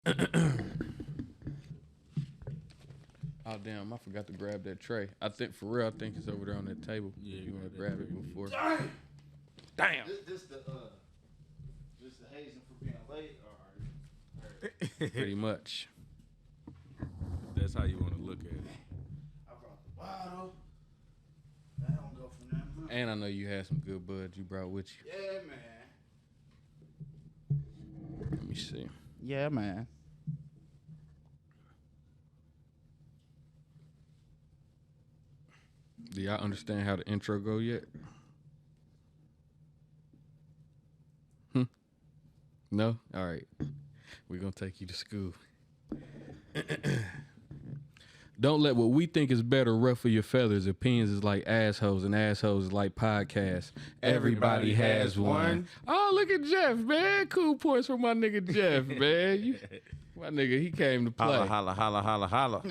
Oh damn! I forgot to grab that tray. I think for real, I think it's over there on that table. Yeah, you want to grab it before? Damn. This the hazing for being late, or Pretty much. That's how you want to look at it. I brought the bottle. That don't go for nothing. And I know you had some good buds you brought with you. Yeah, man. Let me see. Yeah, man. Do y'all understand how the intro go yet? No? All right. We're going to take you to school. Don't let what we think is better ruffle your feathers. Opinions is like assholes, and assholes is like podcasts. Everybody has one. Oh, look at Jeff, man. Cool points for my nigga Jeff, man. My nigga, he came to play. Holla, holla, holla, holla, holla.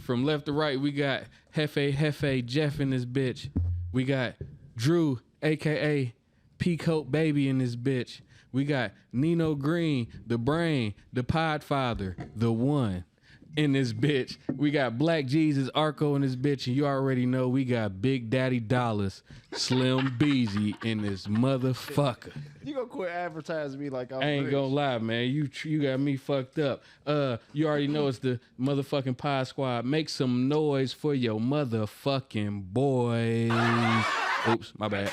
From left to right, we got Hefe Jeff in this bitch. We got Drew, a.k.a. Peacoat Baby in this bitch. We got Nino Green, the brain, the podfather, the one in this bitch. We got Black Jesus Arco in this bitch. And you already know we got Big Daddy Dollars, Slim Beezy in this motherfucker. You gonna quit advertising me like I'm I ain't rich. gonna lie, man. You got me fucked up. You already know it's the motherfucking Pod Squad. Make some noise for your motherfucking boys. Oops, my bad.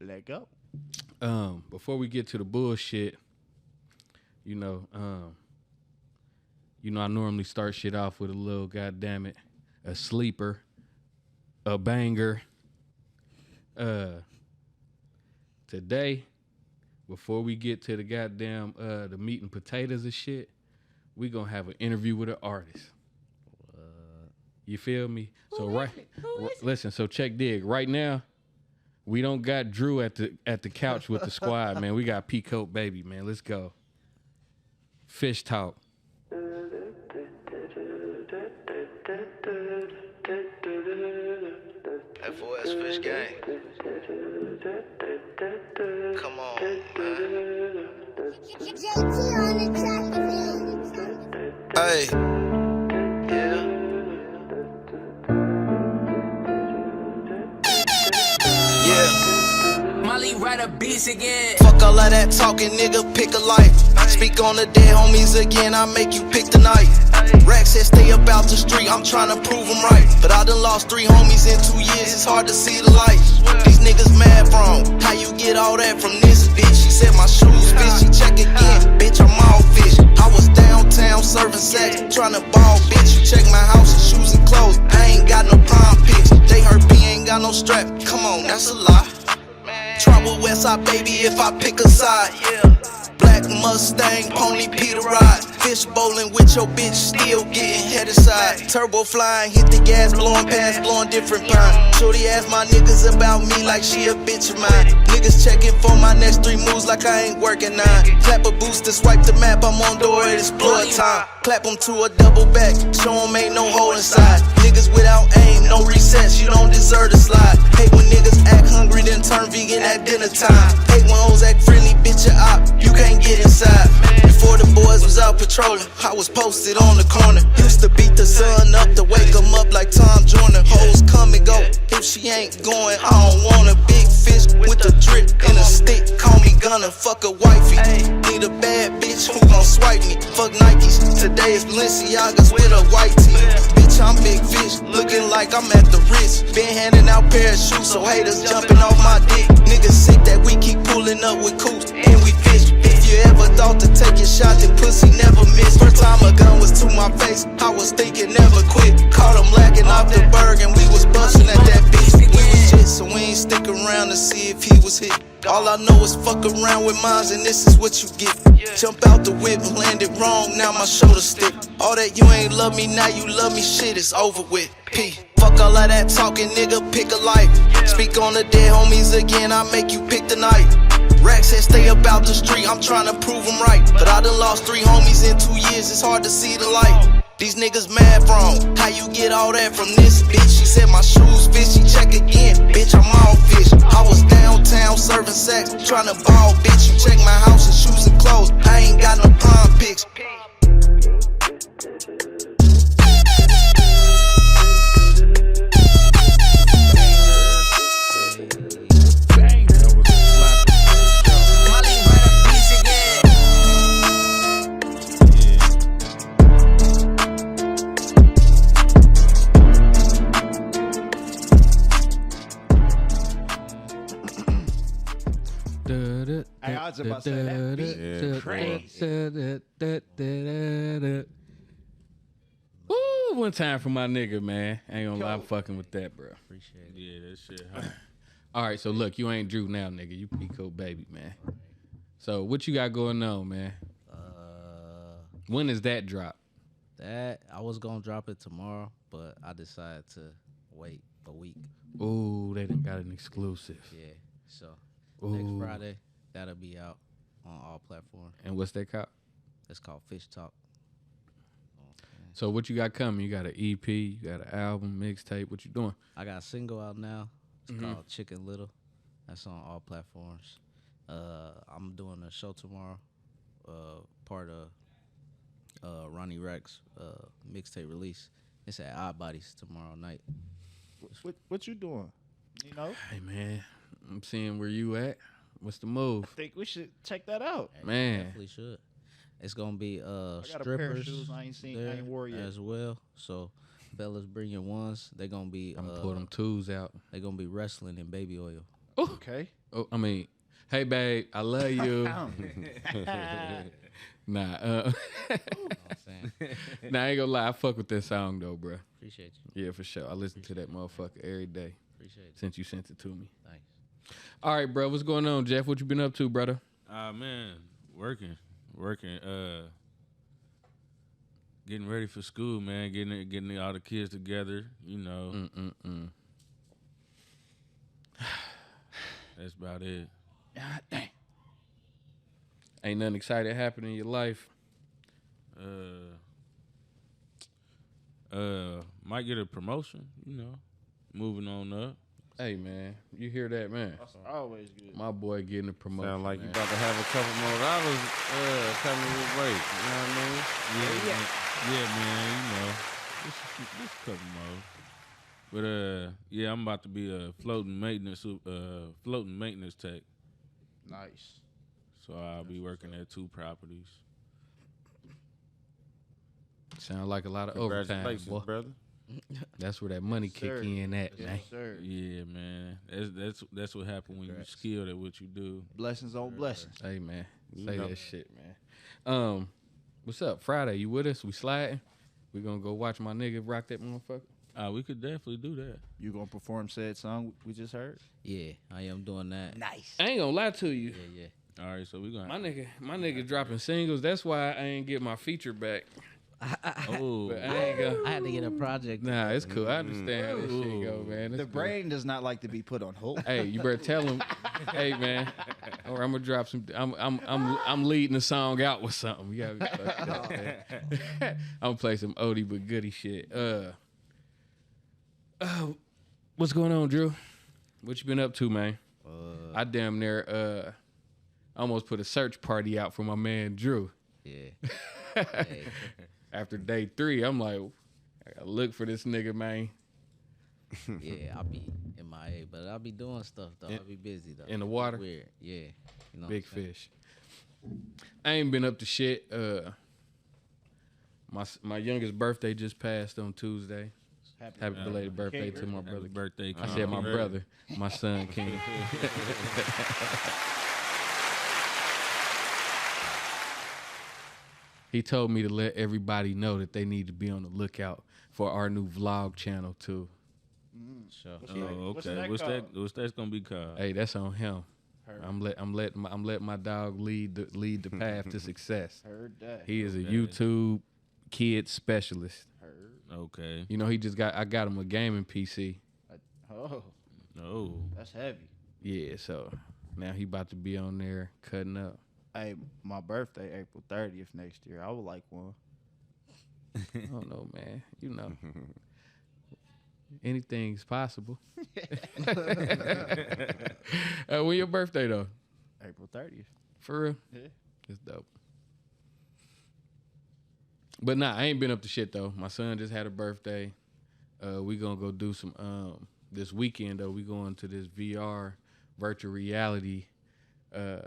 Let go. Before we get to the bullshit, I normally start shit off with a little goddamn a sleeper, a banger. Today, before we get to the goddamn the meat and potatoes and shit, we gonna have an interview with an artist. You feel me? Listen. So check dig. Right now, we don't got Drew at the couch with the squad, man. We got Peacoat Baby, man. Let's go. Fish talk. FOS Fish Gang. Come on, man. Hey. Yeah. Yeah. Molly write a beats again. Fuck all of that talking, nigga, pick a life. Speak on the dead homies again, I make you pick the night. Rack said stay up out the street, I'm tryna prove them right. But I done lost 3 homies in 2 years, it's hard to see the light. These niggas mad from, how you get all that from this bitch? She said my shoes fit, she check again, bitch I'm all fish. I was downtown serving sex, tryna ball bitch. You check my house and shoes and clothes, I ain't got no prom pics. They hurt me, ain't got no strap, come on, that's a lie. Trouble Westside baby if I pick a side, yeah. Black Mustang, pony Peter ride. Fish bowling with your bitch, still getting head aside. Turbo flying, hit the gas, blowing past, blowing different pine. Shorty ask my niggas about me like she a bitch of mine. Niggas checking for my next 3 moves like I ain't working 9. Clap a booster, swipe the map, I'm on door, it's blood time. Clap them to a double back, show them ain't no hole inside. Niggas without aim, no recess, you don't deserve to slide. Hate when niggas act hungry, then turn vegan at dinner time. Hate when hoes act friendly, bitch you op, you can't get inside. Before the boys was out patrolling, I was posted on the corner. Used to beat the sun up to wake 'em up like Tom Joyner. Hoes come and go, if she ain't going, I don't want a big fish with a drip and a stick. Call me gunner, fuck a wifey. Need a bad bitch who gon' swipe me. Fuck Nikes, today is Balenciagas with a white tee. Bitch, I'm big fish, looking like I'm at the Ritz. Been handing out parachutes, so haters jumping off my dick. Niggas sick that we keep pulling up with coops and we fish. If you ever thought to take a shot, then pussy never miss. First time a gun was to my face, I was thinking never quit. Caught him lacking off the berg and we was busting at that bitch. We was shit, so we ain't stick around to see if he was hit. All I know is fuck around with mines and this is what you get. Jump out the whip, landed wrong, now my shoulder stick. All that you ain't love me, now you love me, shit is over with. P. Fuck all of that talking, nigga, pick a life. Speak on the dead homies again, I make you pick the night. Rack said stay about the street, I'm tryna prove them right. But I done lost 3 homies in 2 years, it's hard to see the light. These niggas mad from how you get all that from this bitch. She said my shoes fishy, check again, bitch, I'm all fish. I was downtown serving sex, tryna ball, bitch. You check my house and shoes and clothes, I ain't got no prom pics. Molly write a piece again. Hey, I was about to say that beat crazy. Woo, one time for my nigga, man. Ain't gonna lie, I'm fucking with that, bro. Appreciate it. Yeah, that shit. Huh? All right, so look, you ain't Drew now, nigga. You Pico baby, man. So what you got going on, man? When is that drop? That I was gonna drop it tomorrow, but I decided to wait a week. Ooh, they done got an exclusive. Yeah, so Ooh. next Friday that'll be out on all platforms. And what's that called? It's called Fish Talk. So what you got coming? You got an EP, you got an album, mixtape. What you doing? I got a single out now. It's called Chicken Little. That's on all platforms. I'm doing a show tomorrow. Part of Ronnie Rex mixtape release. It's at Odd Bodies tomorrow night. What you doing? You know, Hey man, I'm seeing where you at. What's the move, I think we should check that out. man? Definitely should. It's gonna be I got a pair of strippers shoes I ain't seen, I there ain't wore yet. as well. So Bella's bring your ones. They're gonna be I'm gonna pull them twos out. they're gonna be wrestling in baby oil. Okay. Oh, I mean, hey babe, I love you. Nah, You know what I'm saying? nah, I ain't gonna lie. I fuck with that song though, bro. Appreciate you. Yeah, for sure. I listen to that motherfucker every day Appreciate it. since you sent it to me. Thanks. All right, bro. What's going on, Jeff? What you been up to, brother? Man, working. Getting ready for school, man. Getting all the kids together. You know, that's about it. God dang. Ain't nothing exciting happening in your life. Might get a promotion. You know, moving on up. Hey, man, you hear that, man? That's always good. My boy getting a promotion. Sound like you man. about to have a couple more dollars coming your way. You know what I mean? Yeah, man. You know, just a couple more. But yeah, I'm about to be a floating maintenance tech. Nice. So I'll be working at 2 properties. Sound like a lot of overtime, Congratulations, boy. brother. That's where that money kick sir. in at, Yes, man. sir. Yeah, man. That's what happens when you're skilled at what you do. Blessings on blessings. Hey, man, You say know. that shit, man. What's up? Friday, you with us? We sliding? We gonna go watch my nigga rock that motherfucker? We could definitely do that. You gonna perform said song we just heard? Yeah, I am doing that. Nice. I ain't gonna lie to you. Yeah. All right, so we gonna. My nigga dropping singles. That's why I ain't get my feature back. Oh, But I ain't gonna. I had to get a project. Nah, it's cool. I understand how this shit go, man. It's The cool. brain does not like to be put on hold. Hey, you better tell him. Hey, man, or I'm gonna drop some. I'm leading the song out with something. You gotta. I'm gonna play some oldie but goodie shit. What's going on, Drew? What you been up to, man? I damn near almost put a search party out for my man Drew. Yeah. Hey, After day 3, I'm like, I gotta look for this nigga, man. yeah, I'll be MIA, but I'll be doing stuff though. I'll be busy though. In the water? Weird. Yeah. You know Big what I'm saying? fish. I ain't been up to shit. My youngest birthday just passed on Tuesday. Happy belated birthday to my brother. birthday. I said my brother, my son King. He told me to let everybody know that they need to be on the lookout for our new vlog channel too. Sure. Oh, What's okay. that What's called? that? What's that gonna be called? Hey, that's on him. Heard. I'm letting my dog lead the path to success. Heard that. He is a Okay. YouTube kid specialist. Heard. Okay. You know, I got him a gaming PC. Oh, No. that's heavy. Yeah, so Now he about to be on there cutting up. Hey, my birthday, April 30th next year. I would like one. I don't know, man. You know, anything's possible. When your birthday though? April 30th. For real? Yeah. It's dope. But nah, I ain't been up to shit though. My son just had a birthday. We gonna go do some this weekend though. We going to this VR virtual reality. I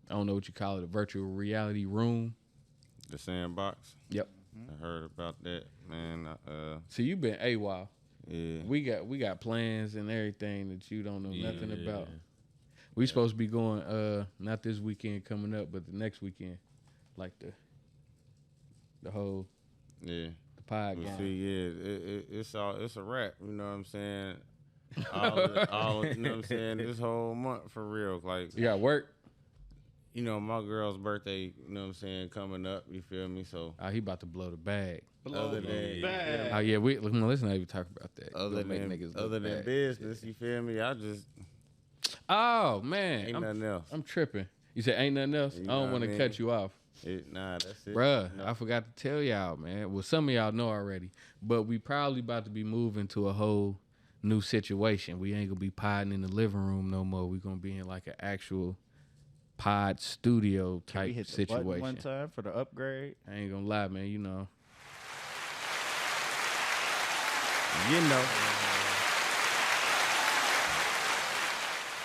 don't know what you call it, a virtual reality room. The Sandbox. Yep. I heard about that, man. So you been AWOL. Yeah. We got plans and everything that you don't know nothing Yeah. about. We supposed to be going not this weekend coming up, but the next weekend, like the whole Yeah. the pod But game. see, yeah, it's a wrap. You know what I'm saying? all you know what I'm saying? This whole month for real. Like, You got work? you know, my girl's birthday. You know what I'm saying? Coming up. You feel me? So Oh, he about to blow the bag. other than Oh yeah, let's not even talk about that. other Gonna make than niggas look other than bad. business, you feel me? I just Oh man, ain't nothing else. I'm tripping. You said ain't nothing else? You I know don't what want I to mean? cut you off. Nah, that's it. Bruh, No. I forgot to tell y'all, man. Well, some of y'all know already, but we probably about to be moving to a whole new situation. We ain't gonna be podding in the living room no more. We gonna be in like an actual pod studio We type hit the button situation. one time for the upgrade. I ain't gonna lie, man. You know, You know.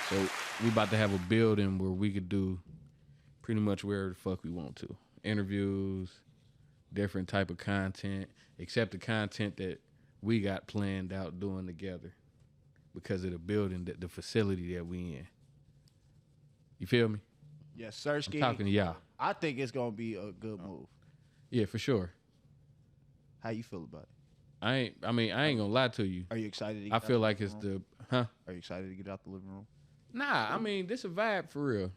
so we about to have a building where we could do pretty much wherever the fuck we want to. Interviews, different type of content, except the content that we got planned out doing together because of the building, the facility that we in. You feel me? Yes, sir. I'm Ski. talking to y'all. I think it's gonna be a good move. Yeah, for sure. How you feel about it? I ain't gonna lie to you. Are you excited? To get I out feel the like living it's room? the Are you excited to get out the living room? Nah, I mean, this a vibe for real.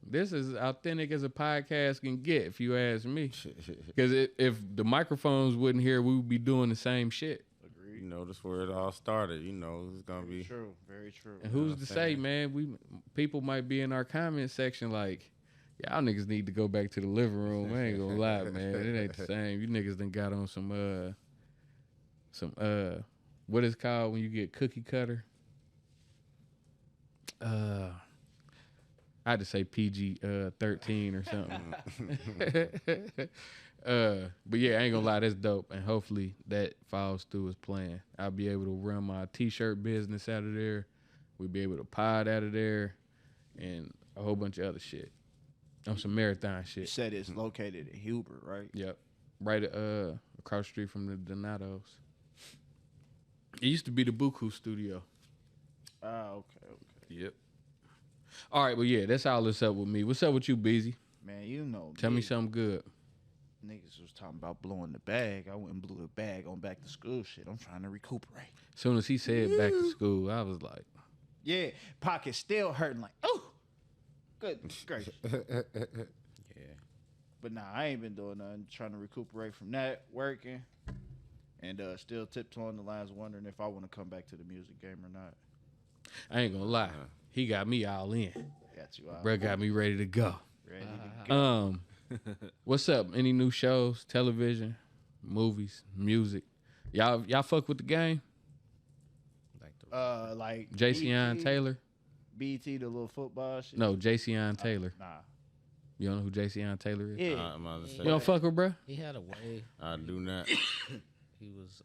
This is authentic as a podcast can get, if you ask me. Because if the microphones wasn't here, we would be doing the same shit. You know, that's where it all started. You know, it's gonna be. True. Very true. And who's to say, man? People might be in our comment section like, y'all niggas need to go back to the living room. I ain't gonna lie, man. It ain't the same. You niggas done got on some what is it called when you get cookie cutter? I had to say PG 13 or something. But yeah, I ain't gonna lie, that's dope, and hopefully that falls through as planned. I'll be able to run my t-shirt business out of there. We'll be able to pod out of there, and a whole bunch of other shit. On some marathon You shit. said it's located in Hubert, right? Yep, right across the street from the Donatos. It used to be the Buku studio. Ah, okay. Yep. All right, well yeah, that's all that's up with me. What's up with you, Beezy? Man, you know. Tell me something good. Niggas was talking about blowing the bag. I went and blew the bag on back to school shit. I'm trying to recuperate. As soon as he said back to school, I was like, Yeah, pocket still hurting. Like, oh, good gracious. Yeah. But nah, I ain't been doing nothing. Trying to recuperate from that, working, and still tiptoeing the lines, wondering if I want to come back to the music game or not. I ain't gonna lie. He got me all in. Got you out. Bruh got me ready to go. Ready to go. What's up? Any new shows, television, movies, music? Y'all fuck with the game? Like the Like Jason BT, Taylor? BT, the little football shit. No, Jason Taylor. Nah. You don't know who Jason Taylor is? Yeah. I'm about to say, You don't fuck with bruh? he had a way. I do not. He was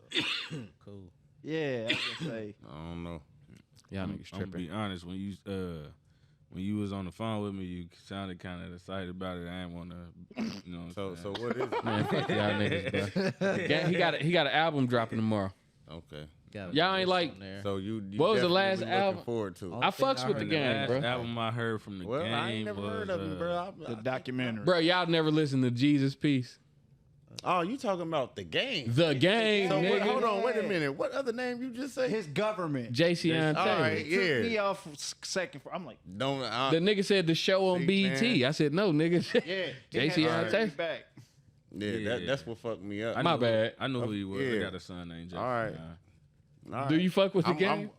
cool. Yeah, I can say. I don't know. Y'all I'm niggas gonna tripping. be honest. When you was on the phone with me, you sounded kind of excited about it. I ain't want to, you know. So what is it? Man, fuck y'all niggas, bro. He got an album dropping tomorrow. Okay. Got Y'all ain't like- on there. So you What was the definitely last looking album? forward to? I fucks with the heard game, Last bro. album I heard from the Well, game I ain't never was, heard of him, bro. The documentary. Bro, y'all never listened to Jesus Peace. Oh, you talking about the game? The game, So nigga. hold on, wait a minute. What other name you just say? His government. Jason All Taylor. right, Took me yeah. off second. I'm like, Don't. The nigga said the show on See, BET. man. I said, no, nigga. yeah. JC All right. Taylor? Back. yeah, that's what fucked me up. I My knew- bad. I know who he was. I Yeah. got a son named Jason. All right. All Do right. you fuck with the I'm- game?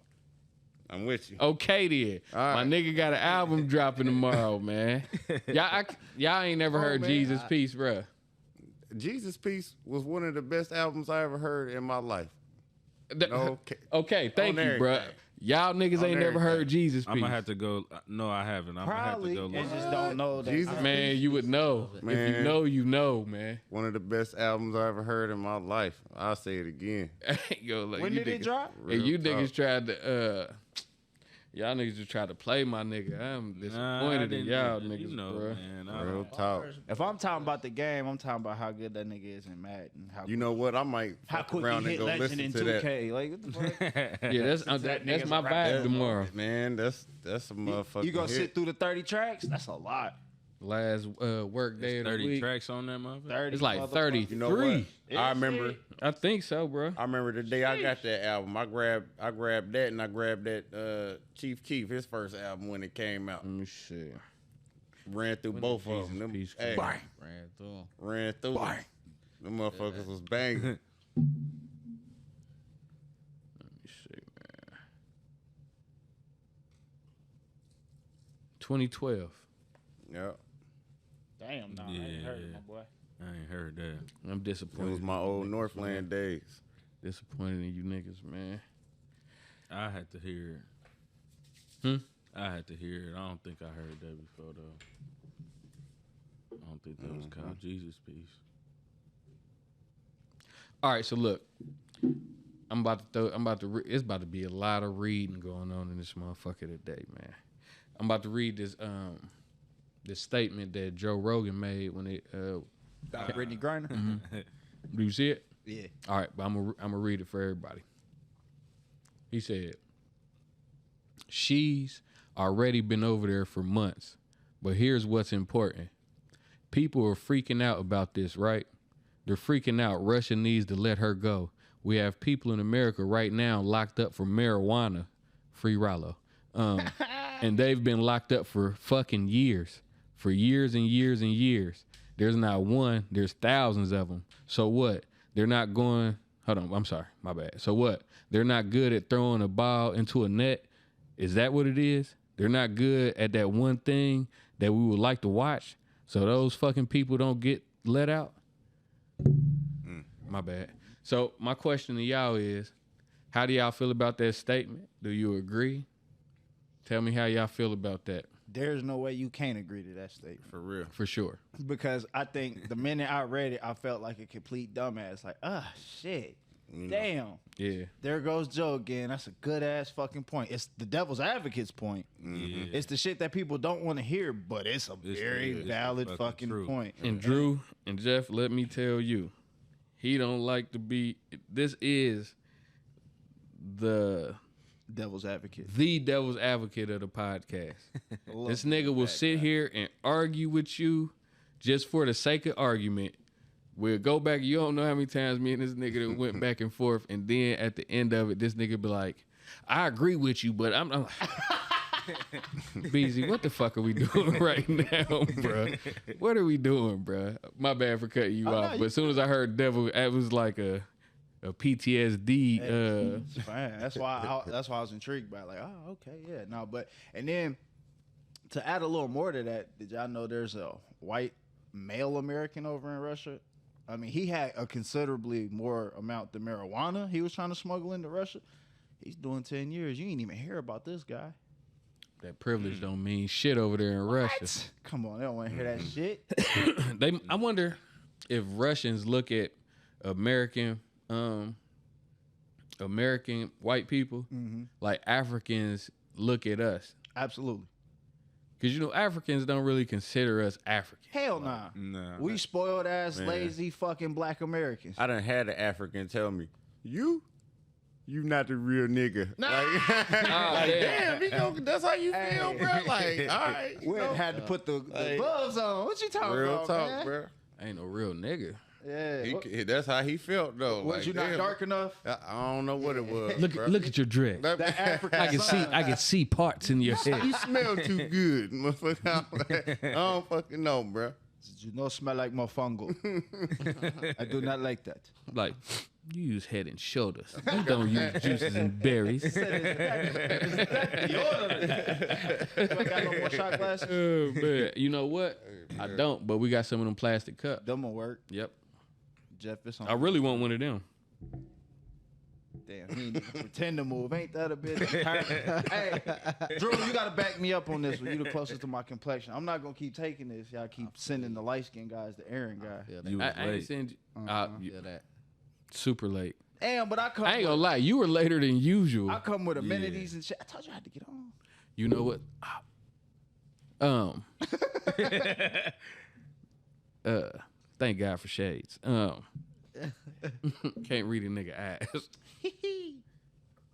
I'm with you. Okay, then. All My right. nigga got an album dropping tomorrow, man. Y'all ain't never heard man. Jesus Peace, bruh. Jesus Peace was one of the best albums I ever heard in my life. No, Okay, thank On you, bruh. everything. Y'all niggas On ain't never heard everything. Jesus Peace. I'm gonna have to go. No, I haven't. I'm Probably. gonna They have to go. just Look. don't know that. Jesus Man, you would know. If you Man. know, you know, man. One of the best albums I ever heard in my life. I'll say it again. Yo, like, When you did it niggas- drop? Hey, you Real niggas talk. tried to y'all niggas just tried to play my nigga. I'm Nah, I disappointed in didn't- y'all niggas, you know, bro. man. I Real don't- talk. If I'm talking about the game, I'm talking about how good that nigga is in Madden. How You know what? I might how fuck quick around he and hit go legend listen in to that. 2K. Like what the fuck? Yeah, that's that that's nigga's my a vibe rapper. tomorrow. Man, that's a motherfucker. You gonna sit through the 30 tracks? That's a lot. Last work day of the 30 week. tracks on that motherfucker. 30. It's like motherfuckers. 33. You know what? I Is remember. it? I think so, bro. I remember the day I got that album. I grabbed that and I grabbed that Chief Keef, his first album when it came out. Let me see. Ran through both of them. Peace Hey, come Ran through 'em. ran through them. Them motherfuckers was banging. Let me see, man. 2012. Yep. Damn, no, I ain't heard it, my boy. I ain't heard that. I'm It disappointed. was my old Northland days. Disappointed in you niggas, man. I had to hear it. I had to hear it. I don't think I heard that before though. I don't think that was called Jesus Peace. All right, so look, it's about to be a lot of reading going on in this motherfucker today, man. I'm about to read this statement that Joe Rogan made when it Got Brittany Griner. do you see it? Yeah. All right, but I'm gonna read it for everybody. He said, "She's already been over there for months, but here's what's important. People are freaking out about this, right? They're freaking out. Russia needs to let her go. We have people in America right now locked up for marijuana, free Rollo, and they've been locked up for fucking years, for years and years and years. There's not one, there's thousands of them. So what? They're not going, hold on, I'm sorry, my bad. So what? They're not good at throwing a ball into a net? Is that what it is? They're not good at that one thing that we would like to watch? So those fucking people don't get let out? My bad. So my question to y'all is, how do y'all feel about that statement? Do you agree? Tell me how y'all feel about that, There's no way you can't agree to that statement. For real. for sure. Because I think the minute I read it, I felt like a complete dumbass. Like, shit. Damn. Yeah. There goes Joe again. That's a good ass fucking point. It's the devil's advocate's point. Yeah. It's the shit that people don't want to hear, but it's a It's- very it's the valid fucking fucking truth. point. And Drew and Jeff, let me tell you, he don't like to be. This is the Devil's advocate. devil's advocate of the podcast. This nigga will sit here and argue with you just for the sake of argument. We'll go back. You don't know how many times me and this nigga that went back and forth, and then at the end of it, this nigga be like, "I agree with you, but I'm like." BZ, what the fuck are we doing right now, bro? What are we doing, bro? My bad for cutting you off, but as soon as I heard devil, it was like a PTSD. It's fine. That's why I was intrigued by it. Like, oh, okay, yeah. No, but and then to add a little more to that, did y'all know there's a white male American over in Russia? I mean, he had a considerably more amount than marijuana he was trying to smuggle into Russia. He's doing 10 years. You ain't even hear about this guy. That privilege don't mean shit over there in Russia. Come on, they don't want to hear that shit. I wonder if Russians look at American white people like Africans look at us. Absolutely. Because, you know, Africans don't really consider us African. Hell nah. Nah. We spoiled ass, lazy fucking black Americans. I done had an African tell me, you not the real nigga. Like, damn, that's how you feel, bro. Like, all right. We had to put the gloves on. What you talking Real about, talk, man? bro. Ain't no real nigga. Yeah. That's how he felt, though. Was Like, you not damn, dark enough? I don't know what it was. bro. Look at your dress. That African I can see parts in your head. You smell too good, motherfucker. I don't fucking know, bro. You know, smell like mofongo. I do not like that. Like, You use Head and Shoulders. You don't use juices and berries. You ain't got no more shot glasses? Oh, man. You know what? I don't, but we got some of them plastic cups. Them will work. Yep. Jeff, it's on. I really want one of them. Damn, he ain't even pretend to move. Ain't that a bitch? Hey, Drew, you gotta back me up on this one. You the closest to my complexion. I'm not gonna keep taking this. Y'all keep sending the light skinned guys to Aaron guy. You was I ain't late. send you. Feel that. Super late. Damn, but I come. I ain't gonna with, lie. You were later than usual. I come with amenities and shit. I told you I had to get on. You know what? Thank God for shades. Can't read a nigga eyes.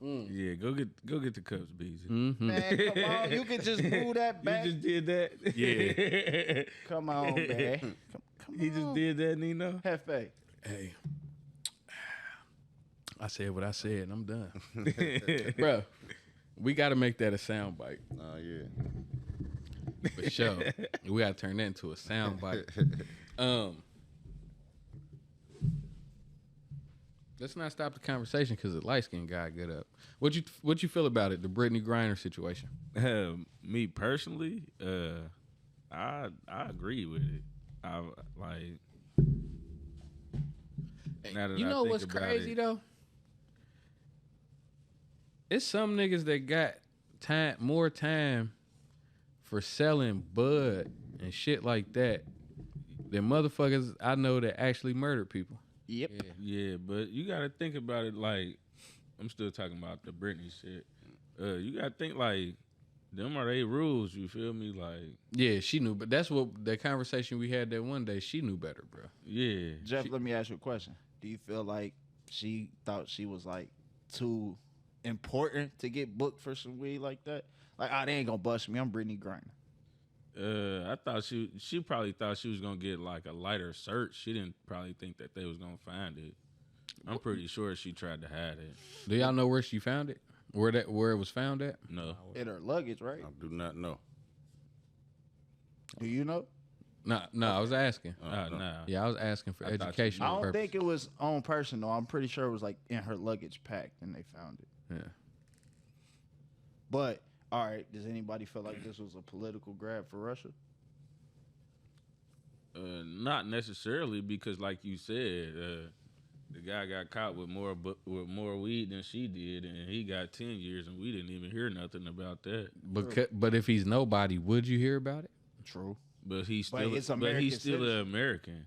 Yeah, go get the cups, Beezy. Mm-hmm. Man, come on. You can just move that back. You just did that. Yeah. Come on, man. Come He on. just did that, Nino. Hefe. Hey, I said what I said, and I'm done. Bro, we got to make that a sound bite. Oh yeah. For sure. We got to turn that into a sound bite. Let's not stop the conversation because the light-skinned guy got up. What you feel about it, the Brittany Griner situation? Me personally, I agree with it. I like. Now that You I know think what's about crazy it, though? It's some niggas that got more time for selling bud and shit like that than motherfuckers I know that actually murdered people. Yep. Yeah, but you gotta think about it like I'm still talking about the Britney shit. You gotta think like them are they rules. You feel me? Like Yeah, she knew, but that's what the conversation we had that one day. She knew better, bro. yeah, Jeff, let me ask you a question. Do you feel like she thought she was like too important to get booked for some weed like that? Like, they ain't gonna bust me. I'm Brittany Griner. I thought she probably thought she was gonna get like a lighter search. She didn't probably think that they was gonna find it. I'm pretty sure she tried to hide it. Do y'all know where she found it? Where it was found at? No, In her luggage, right? I do not know. Do you know? No, I was asking. nah. Yeah, I was asking for I thought you educational I don't purposes. think it was on person though. I'm pretty sure it was like in her luggage packed and they found it. Yeah. But all right, does anybody feel like this was a political grab for Russia? Not necessarily because, like you said, the guy got caught with more weed than she did, and he got 10 years, and we didn't even hear nothing about that. But if he's nobody, would you hear about it? True. But he's But still, it's but American he's still citizen. an American.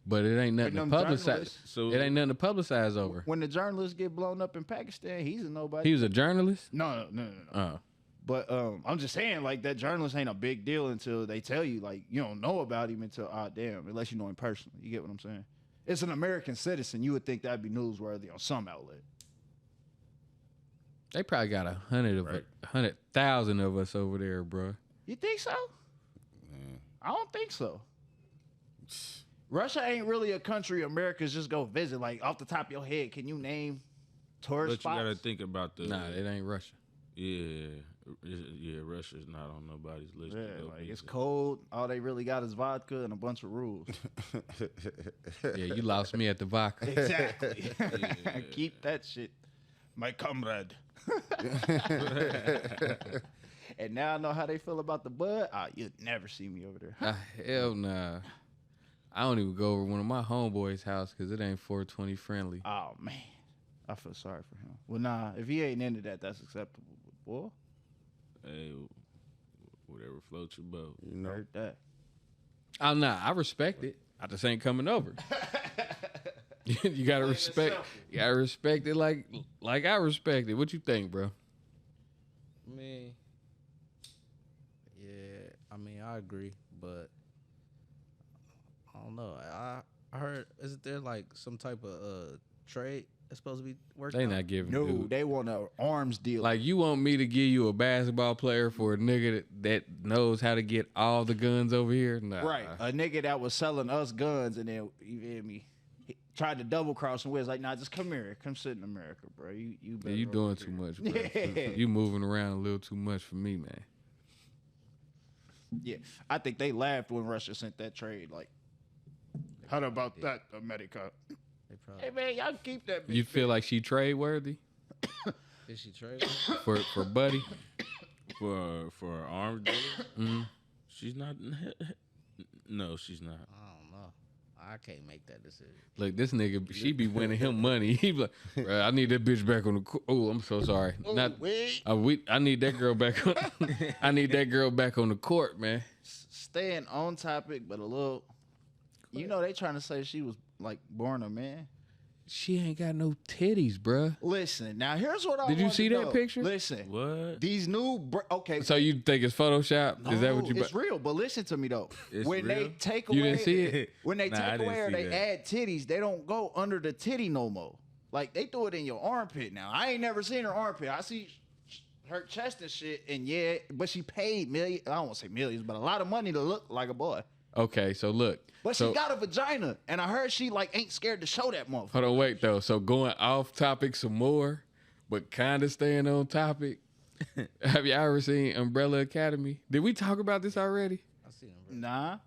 But it ain't nothing to them publicize. journalists- So It ain't nothing to publicize over. When the journalists get blown up in Pakistan, he's a nobody. He was a journalist. No. But I'm just saying, like, that journalist ain't a big deal until they tell you, like, you don't know about him until, damn, unless you know him personally. You get what I'm saying? It's an American citizen. You would think that'd be newsworthy on some outlet. They probably got 100,000 of us over there, bro. You think so? I don't think so. Russia ain't really a country Americans just go visit. Like, off the top of your head, can you name tourist but you gotta spots? think about the Nah, it ain't Russia. yeah. Russia's not on nobody's list. to Yeah, go like, it's visit. cold. All they really got is vodka and a bunch of rules. Yeah, you lost me at the vodka. Exactly. Keep that shit, my comrade. And now I know how they feel about the bud. You'd never see me over there. Hell nah. I don't even go over one of my homeboys' house because it ain't 420 friendly. Oh man, I feel sorry for him. Well, nah, if he ain't into that, that's acceptable. Boy, Hey, whatever floats your boat. You know. heard that. Oh nah, I respect it. I just ain't coming over. You gotta respect. You gotta respect it like I respect it. What you think, bro? Me. Yeah, I mean, I agree, but I don't know. I heard, isn't there like some type of trade that's supposed to be working? They out? not giving. No, dude. they want an arms deal. Like you want me to give you a basketball player for a nigga that knows how to get all the guns over here? Nah. right, a nigga that was selling us guns, and then you hear me. He tried to double cross and was like, nah, just come here, come sit in America, bro. You Yeah, better you over doing here. too much, bro. Yeah. You moving around a little too much for me, man. Yeah, I think they laughed when Russia sent that trade. Like, how about that, America? They Probably. Hey man, y'all keep that. You feel like she trade worthy Did she trade? for Buddy? For arms dealer? Mhm. She's not. No, she's not. I don't know. I can't make that decision. Look, this nigga, she be winning him money. He be like, "Bruh, I need that bitch back on the court. Oh, I'm so sorry. I need that girl back on. I need that girl back on the court, man. Staying on topic, but a little. You know they trying to say she was like born a man. She ain't got no titties, bruh. Listen, now here's what I Did you want see to that know. picture? Listen, What? these new okay. So you think it's Photoshop? Is that what you? It's real, but listen to me though. It's when they real? take You away, didn't see it? when they Nah, I take didn't away or see they that. add titties, they don't go under the titty no more. Like they do it in your armpit now. I ain't never seen her armpit. I see her chest and shit, and yeah, but she paid millions. I don't want to say millions, but a lot of money to look like a boy. Okay, so look. But so, she got a vagina, and I heard she like ain't scared to show that motherfucker. Hold on, wait though. So going off topic some more, but kind of staying on topic. Have you ever seen Umbrella Academy? Did we talk about this already? I see them. Bro. Nah,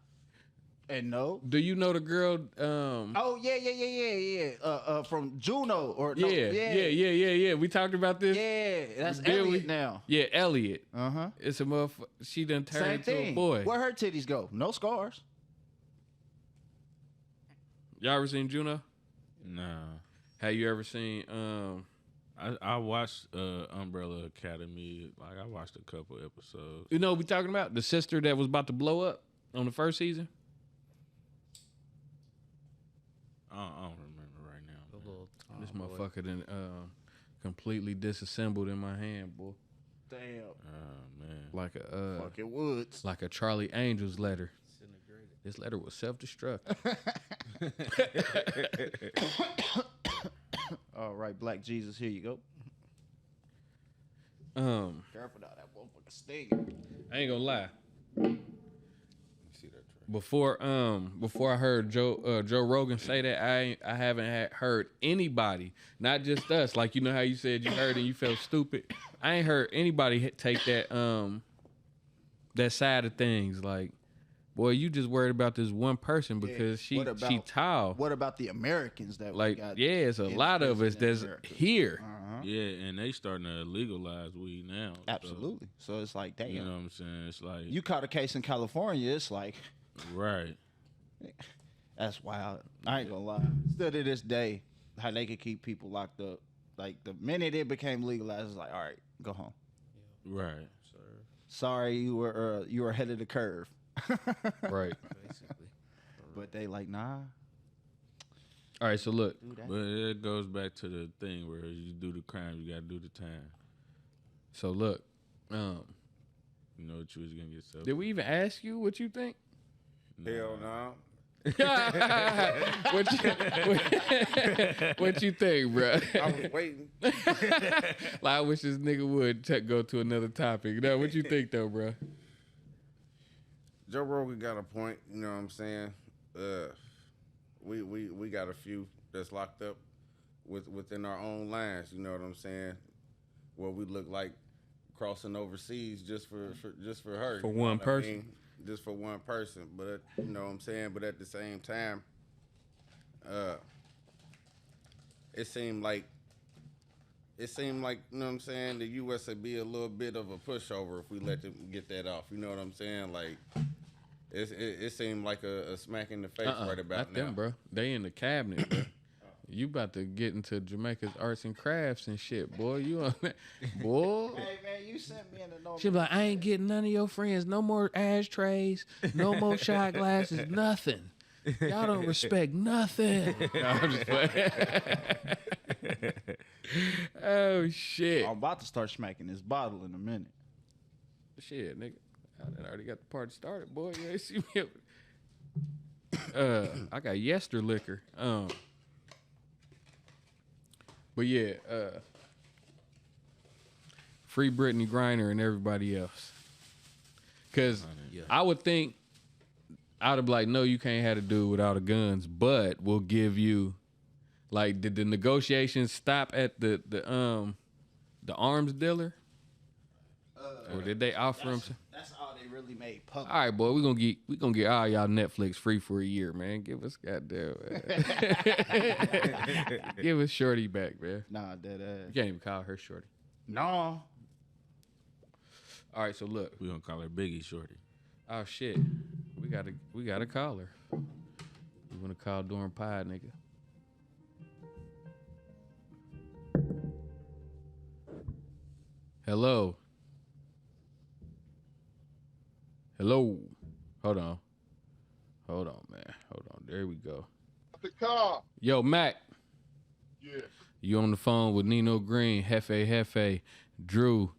and no. Do you know the girl? Oh yeah. From Juno or no, yeah. We talked about this. Yeah, that's Did we? Elliot now. Yeah, Elliot. Uh-huh. It's a motherfucker. She done turned Same into thing. a boy. Where her titties go? No scars. Y'all ever seen Juno? Nah. Have you ever seen I watched Umbrella Academy. Like I watched a couple episodes. you know what we talking about? The sister that was about to blow up on the first season? I don't remember right now. The little This tomboy. motherfucker done completely disassembled in my hand, boy. Damn. Oh man. Like a Fucking Woods. like a Charlie Angels letter. This letter was self-destruct. All right, Black Jesus, here you go. Careful now, that motherfucker stinging. I ain't gonna lie. Before I heard Joe Rogan say that, I haven't heard anybody, not just us. Like you know how you said you heard and you felt stupid. I ain't heard anybody take that that side of things. Like, boy, you just worried about this one person because she tall. What about the Americans that Like, we got? yeah, it's a lot of us prison in that's America? here. Yeah, and they starting to legalize weed now. so, Absolutely. So it's like, damn. you know what I'm saying? It's like You caught a case in California, it's like, right. that's wild. I ain't gonna lie. Still to this day, how they could keep people locked up. Like the minute it became legalized, it's like, all right, go home. Right. Sorry, you were ahead of the curve. Right. Basically. But they like, nah. All right, so look. Do that. But it goes back to the thing where you do the crime, you gotta do the time. So look. You know what you was gonna get yourself. Did we even ask you what you think? Hell no. what you think, bro? I was waiting. Like, I wish this nigga would go to another topic. No, what you think though, bro? Joe Rogan got a point, you know what I'm saying? We got a few that's locked up within our own lines, you know what I'm saying? Where we look like crossing overseas just for her. For you know one what I person. mean? Just for one person. But you know what I'm saying? But at the same time, it seemed like you know what I'm saying, the US would be a little bit of a pushover if we let them get that off. You know what I'm saying? Like it seemed like a smack in the face right about Not now. them, bro. They in the cabinet, bro. You about to get into Jamaica's arts and crafts and shit, boy. You on that, boy? Hey man, you sent me in the note. She be like, I ain't getting none of your friends. No more ashtrays. No more shot glasses. Nothing. Y'all don't respect nothing. No, I'm just playing. Oh shit. I'm about to start smacking this bottle in a minute. Shit, nigga. I already got the party started, boy. You ain't see me. I got Yester liquor. But yeah, free Brittany Griner and everybody else. Cause I would think I'd be like, no, you can't have to do it without the guns, but we'll give you, like, did the negotiations stop at the arms dealer? Or did they offer him? That's all they really really made public. All right, boy, we gonna get all y'all Netflix free for a year, man. Give us goddamn, give us Shorty back, man. Nah, dead You ass. can't even call her Shorty. No. All right, so look. We gonna call her Biggie Shorty. Oh shit, we gotta call her. We wanna call Dorm Pie, nigga. Hello. Hello. Hold on, man. Hold on. There we go. The car. Yo, Mac. Yeah. You on the phone with Nino Green, Hefe, Drew,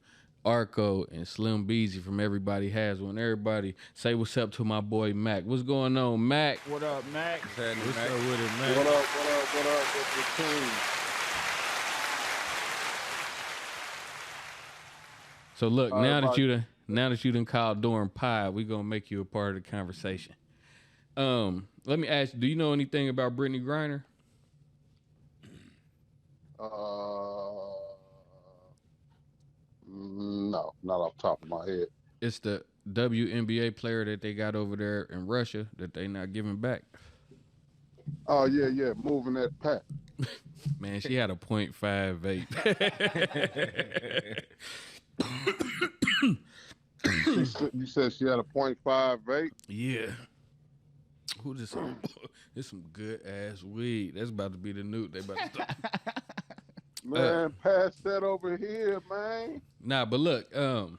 Arco, and Slim Beezy from Everybody Has One. Everybody, say what's up to my boy Mac. What's going on, Mac? What up, Mac? What's up with it, man? What up with the team? So look, All right, now that you done called Dorm Pie, we gonna make you a part of the conversation. Let me ask you, do you know anything about Brittany Griner? No, not off the top of my head. It's the WNBA player that they got over there in Russia that they not giving back. Oh yeah, moving that pack. Man, she had a .58. You said she had a .58. Yeah. Who just it's some good ass weed. That's about to be the new. They about to start. Man, pass that over here, man. Nah, but look, damn,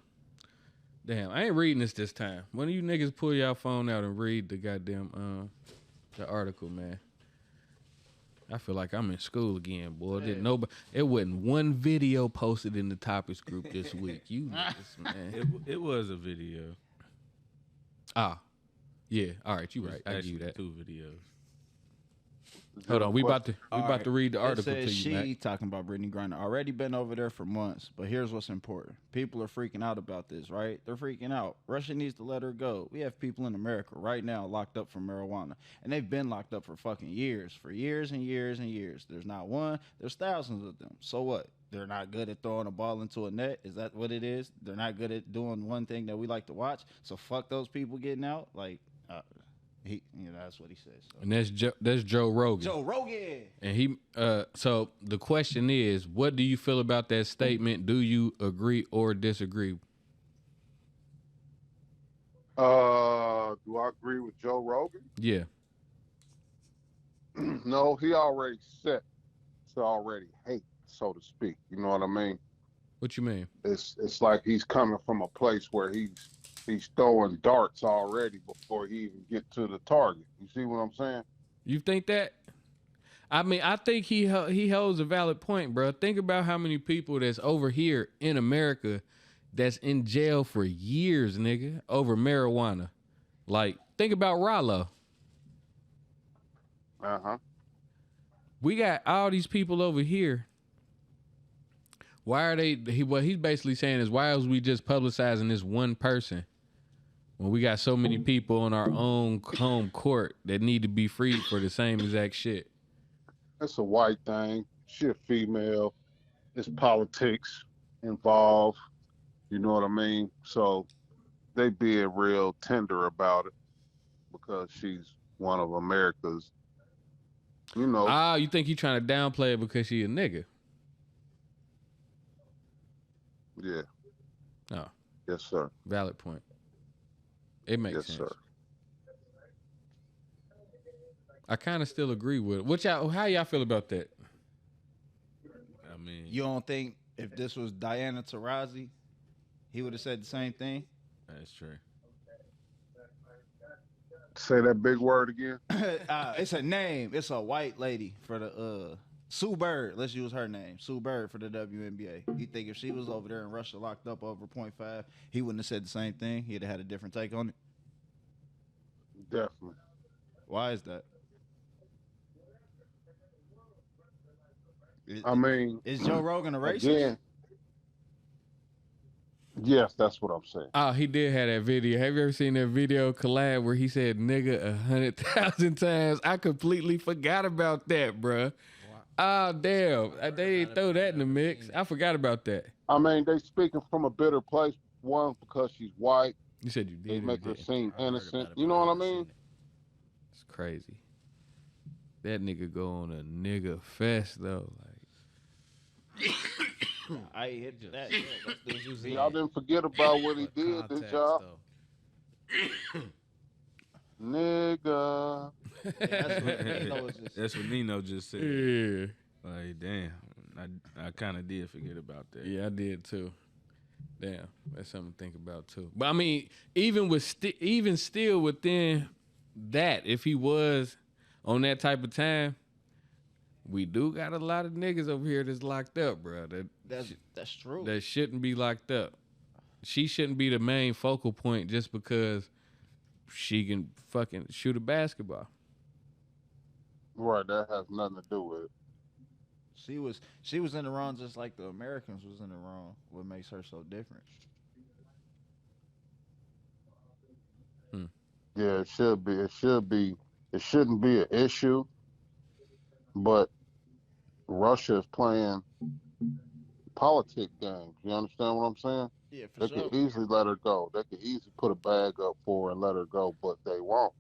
I ain't reading this time. One of you niggas pull y'all phone out and read the goddamn the article, man. I feel like I'm in school again, boy. Didn't nobody? It wasn't one video posted in the topics group this week. You niggas, man. It was a video. Ah, yeah. All right, you right. I give you Actually, that. 2 videos. Hold on, we about to read the article It to says you, Mac. she talking about Brittany Griner. Already been over there for months, but here's what's important. People are freaking out about this, right? They're freaking out. Russia needs to let her go. We have people in America right now locked up for marijuana, and they've been locked up for fucking years, and years and years. There's not one. There's thousands of them. So what? They're not good at throwing a ball into a net. Is that what it is? They're not good at doing one thing that we like to watch. So fuck those people getting out. Like, that's what he says. So. And that's Joe Rogan. Joe Rogan. And he so the question is, what do you feel about that statement? Do you agree or disagree? Do I agree with Joe Rogan? Yeah. No, he already set to already hate, so to speak. You know what I mean? What you mean? It's like he's coming from a place where he's throwing darts already before he even get to the target. You see what I'm saying? You think that? I mean, I think he holds a valid point, bro. Think about how many people that's over here in America that's in jail for years, nigga, over marijuana. Like, think about Rollo. Uh-huh. We got all these people over here. Why are they? What he's basically saying is, why is we just publicizing this one person when we got so many people on our own home court that need to be freed for the same exact shit? It's a white thing. She a female. It's politics involved. You know what I mean? So they being real tender about it because she's one of America's, you know. Ah, you think he trying to downplay it because she a nigga? Yeah. Oh, Yes, sir. valid point. It makes Yes, sense. sir. I kind of still agree with it. How y'all feel about that? I mean, You don't think if this was Diana Taurasi, he would have said the same thing? that's true. Say that big word again. It's a name. It's a white lady for the Sue Bird. Let's use her name. Sue Bird for the WNBA. You think if she was over there in Russia locked up over .5, he wouldn't have said the same thing? He'd have had a different take on it? Definitely. Why is that? I mean, Is Joe Rogan a racist? again, yes, that's what I'm saying. Oh, he did have that video. Have you ever seen that video collab where he said nigga 100,000 times? I completely forgot about that, bruh. Oh, damn. They didn't throw that in the mix. I forgot about that. I mean, they speaking from a bitter place. One, because she's white. You said you They did. make her It. seem I heard innocent. about it, You but know I what I haven't seen mean? it. It's crazy. That nigga go on a nigga fest though. Like, I hit that. Yeah, that's the juicy. Y'all didn't forget about what he But did, did context, y'all? though. Nigga. That's what Nino was just. That's what Nino just said. yeah, Like, damn, I kind of did forget about that. yeah, I did too. Damn, that's something to think about too. But I mean, even even still within that, if he was on that type of time, we do got a lot of niggas over here that's locked up, bro. That's true. That shouldn't be locked up. She shouldn't be the main focal point just because she can fucking shoot a basketball. Right, that has nothing to do with it. She was in the wrong just like the Americans was in the wrong. What makes her so different? Yeah, it should be. It shouldn't be an issue. But Russia is playing politic games. You understand what I'm saying? Yeah, for They sure. could easily let her go. They could easily put a bag up for her and let her go, but they won't.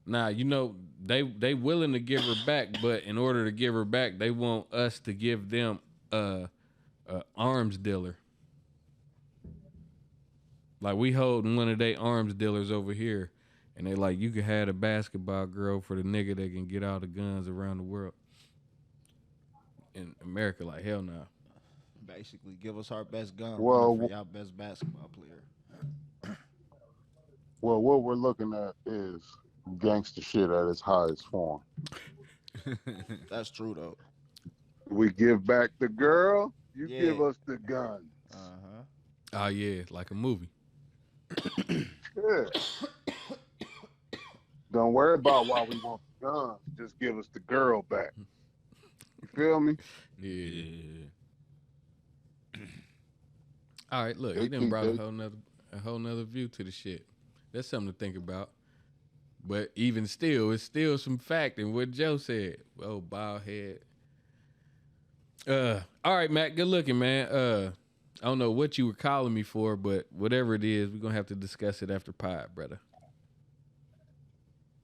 Nah, you know, they willing to give her back, but in order to give her back, they want us to give them a arms dealer. Like we holding one of their arms dealers over here, and they like, you can have a basketball girl for the nigga that can get all the guns around the world. In America, like hell no. Basically, give us our best gun Well, for y'all best basketball player. Well, what we're looking at is gangster shit at its highest form. That's true though. We give back the girl, you Yeah. give us the gun. Uh-huh. Oh yeah, like a movie. Yeah. Don't worry about why we want the guns. Just give us the girl back. You feel me? Yeah. All right, look, They he done think brought they- a whole nother view to the shit. That's something to think about. But even still, it's still some fact in what Joe said. Oh, bald head. All right, Matt, good looking, man. I don't know what you were calling me for, but whatever it is, we're gonna have to discuss it after pod, brother.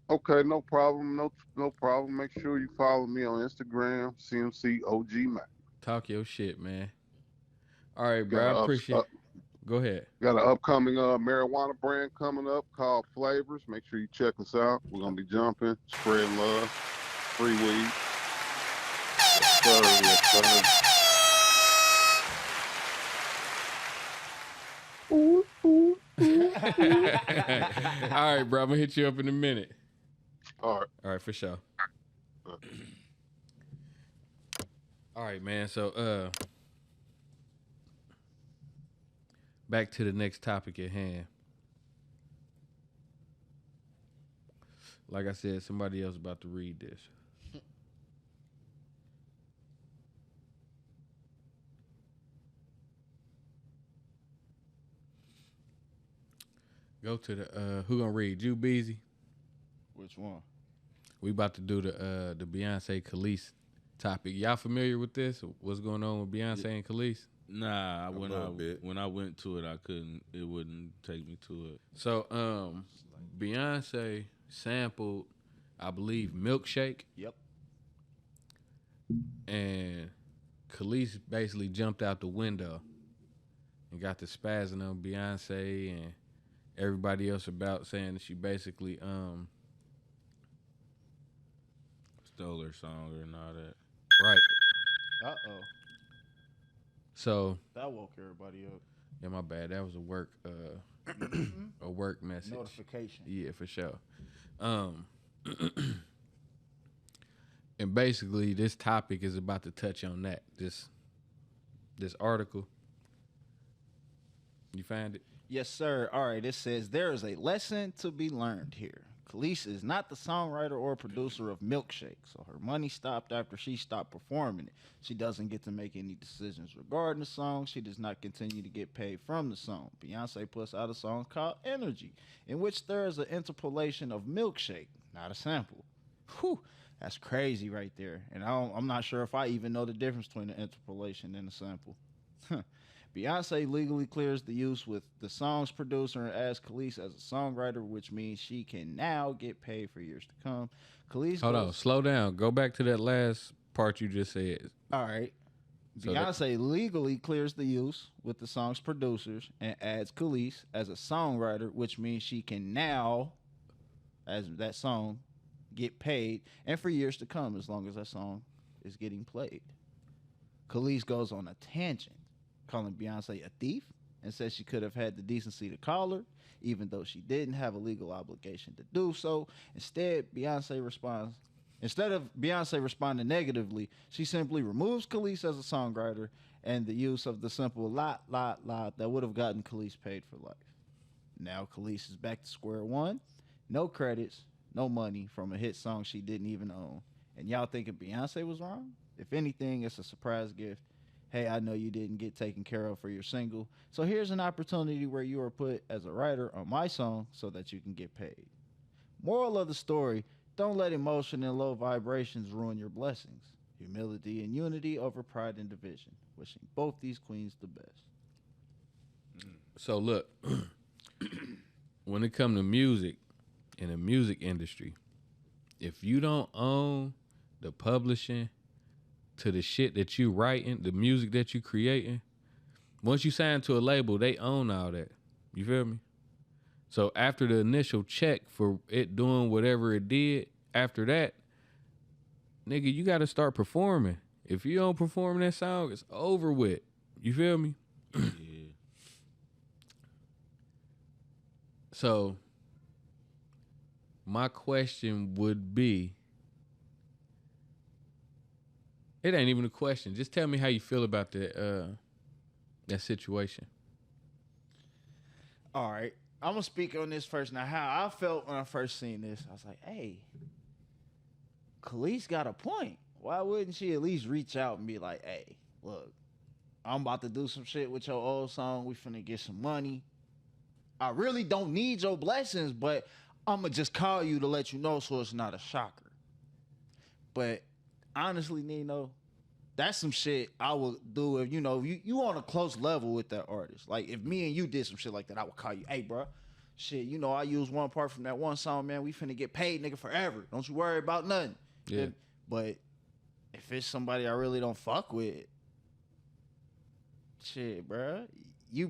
Okay, no problem. No problem. Make sure you follow me on Instagram, CMC OG Mac. Talk your shit, man. All right, bro. Got I a appreciate. Go ahead. Got an upcoming marijuana brand coming up called Flavors. Make sure you check us out. We're gonna be jumping, spreading love, free weed. Yes, sir. Yes, sir. Ooh, ooh, ooh. All right, bro. I'm gonna hit you up in a minute. All right. All right, for sure. All right, man. So, back to the next topic at hand. Like I said, somebody else about to read this. Go to the who gonna read? You Beezy? Which one? We about to do the Beyonce Khalees topic. Y'all familiar with this? What's going on with Beyonce and Khalees? Nah, little bit. when I went to it, I couldn't. It wouldn't take me to it. So, Beyonce sampled, I believe, Milkshake, Yep. and Khalees basically jumped out the window and got the spazzing on Beyonce and everybody else about saying that she basically Stole her song and all that. right. Uh-oh. So That woke everybody up. yeah, my bad. That was a work a work message. Notification. Yeah, for sure. And basically, this topic is about to touch on that. This article. You find it? Yes, sir. All right. It says there is a lesson to be learned here. Khalees is not the songwriter or producer of Milkshake, so her money stopped after she stopped performing it. She doesn't get to make any decisions regarding the song. She does not continue to get paid from the song. Beyonce puts out a song called Energy, in which there is an interpolation of Milkshake, not a sample. Whew, that's crazy right there. And I'm not sure if I even know the difference between an interpolation and a sample. Beyonce legally clears the use with the song's producer and adds Khalees as a songwriter, which means she can now get paid for years to come. Khalees Hold goes, on, slow down. Go back to that last part you just said. All right. So Beyonce legally clears the use with the song's producers and adds Khalees as a songwriter, which means she can now, as that song, get paid and for years to come as long as that song is getting played. Khalees goes on a tangent, calling Beyonce a thief and says she could have had the decency to call her, even though she didn't have a legal obligation to do so. Instead of Beyonce responding negatively, she simply removes Khalees as a songwriter and the use of the simple lot that would have gotten Khalees paid for life. Now Khalees is back to square one. No credits, no money from a hit song she didn't even own. And y'all thinking Beyonce was wrong? If anything, it's a surprise gift. Hey, I know you didn't get taken care of for your single, so here's an opportunity where you are put as a writer on my song so that you can get paid. Moral of the story, don't let emotion and low vibrations ruin your blessings. Humility and unity over pride and division. Wishing both these queens the best. So look, when it comes to music, in the music industry, if you don't own the publishing to the shit that you writing, the music that you creating, once you sign to a label, they own all that. You feel me? So after the initial check for it doing whatever it did, after that, nigga, you got to start performing. If you don't perform that song, it's over with. You feel me? Yeah. So my question would be, it ain't even a question. Just tell me how you feel about that situation. All right. I'm going to speak on this first. Now, how I felt when I first seen this, I was like, hey, Khalees got a point. Why wouldn't she at least reach out and be like, hey, look, I'm about to do some shit with your old song. We finna get some money. I really don't need your blessings, but I'm going to just call you to let you know so it's not a shocker. But honestly, Nino, that's some shit I would do if, you on a close level with that artist. Like, if me and you did some shit like that, I would call you, hey, bro, shit, I use one part from that one song, man. We finna get paid, nigga, forever. Don't you worry about nothing. Yeah. But if it's somebody I really don't fuck with, shit, bro, you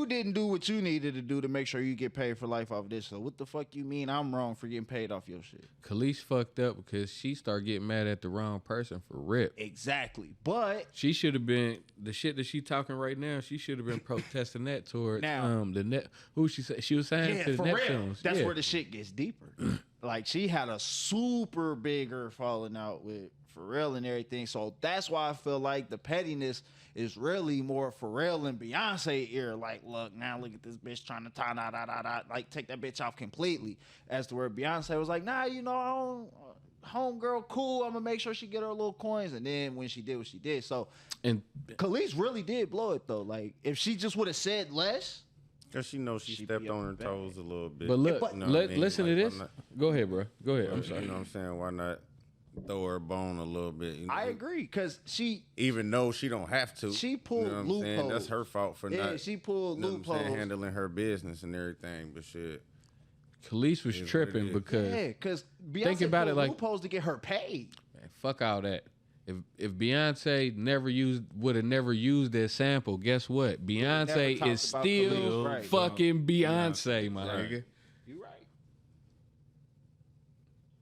didn't do what you needed to do to make sure you get paid for life off this. So what the fuck you mean I'm wrong for getting paid off your shit? Khalees fucked up because she started getting mad at the wrong person for rip. Exactly. But She should have been, the shit that she talking right now, she should have been protesting that towards Now- the net. Who she was saying to the for real. Neptunes. That's Yeah. where the shit gets deeper. Like, she had a super bigger falling out with Pharrell and everything. So that's why I feel like the pettiness is really more Pharrell and Beyonce ear. Like, look at this bitch trying to like take that bitch off completely. As to where Beyonce was like, nah, I don't, homegirl, cool. I'm gonna make sure she get her little coins. And then when she did what she did, so And Khalees really did blow it though. Like, if she just would have said less. Cause she knows she She stepped be on on her the bag. toes a little bit. but look, You know what I mean? listen to Like, why this. not- Go ahead, bro. Go ahead. I'm sorry. You know what I'm saying? Why not throw her a bone a little bit? You know? I agree, because Even though she don't have to. She pulled you know what I'm saying? That's loopholes. her fault for Yeah, not. she pulled you know what I'm saying? loopholes. Handling her business and everything. But shit. Khalees was It is what it tripping is. because Yeah, because Beyonce Think about it pulled like- loopholes to get her paid. man, fuck all that. If Beyonce would have never used that sample, guess what? Beyonce talked is about still Khalees, right. fucking Beyonce, my Right. nigga. You right.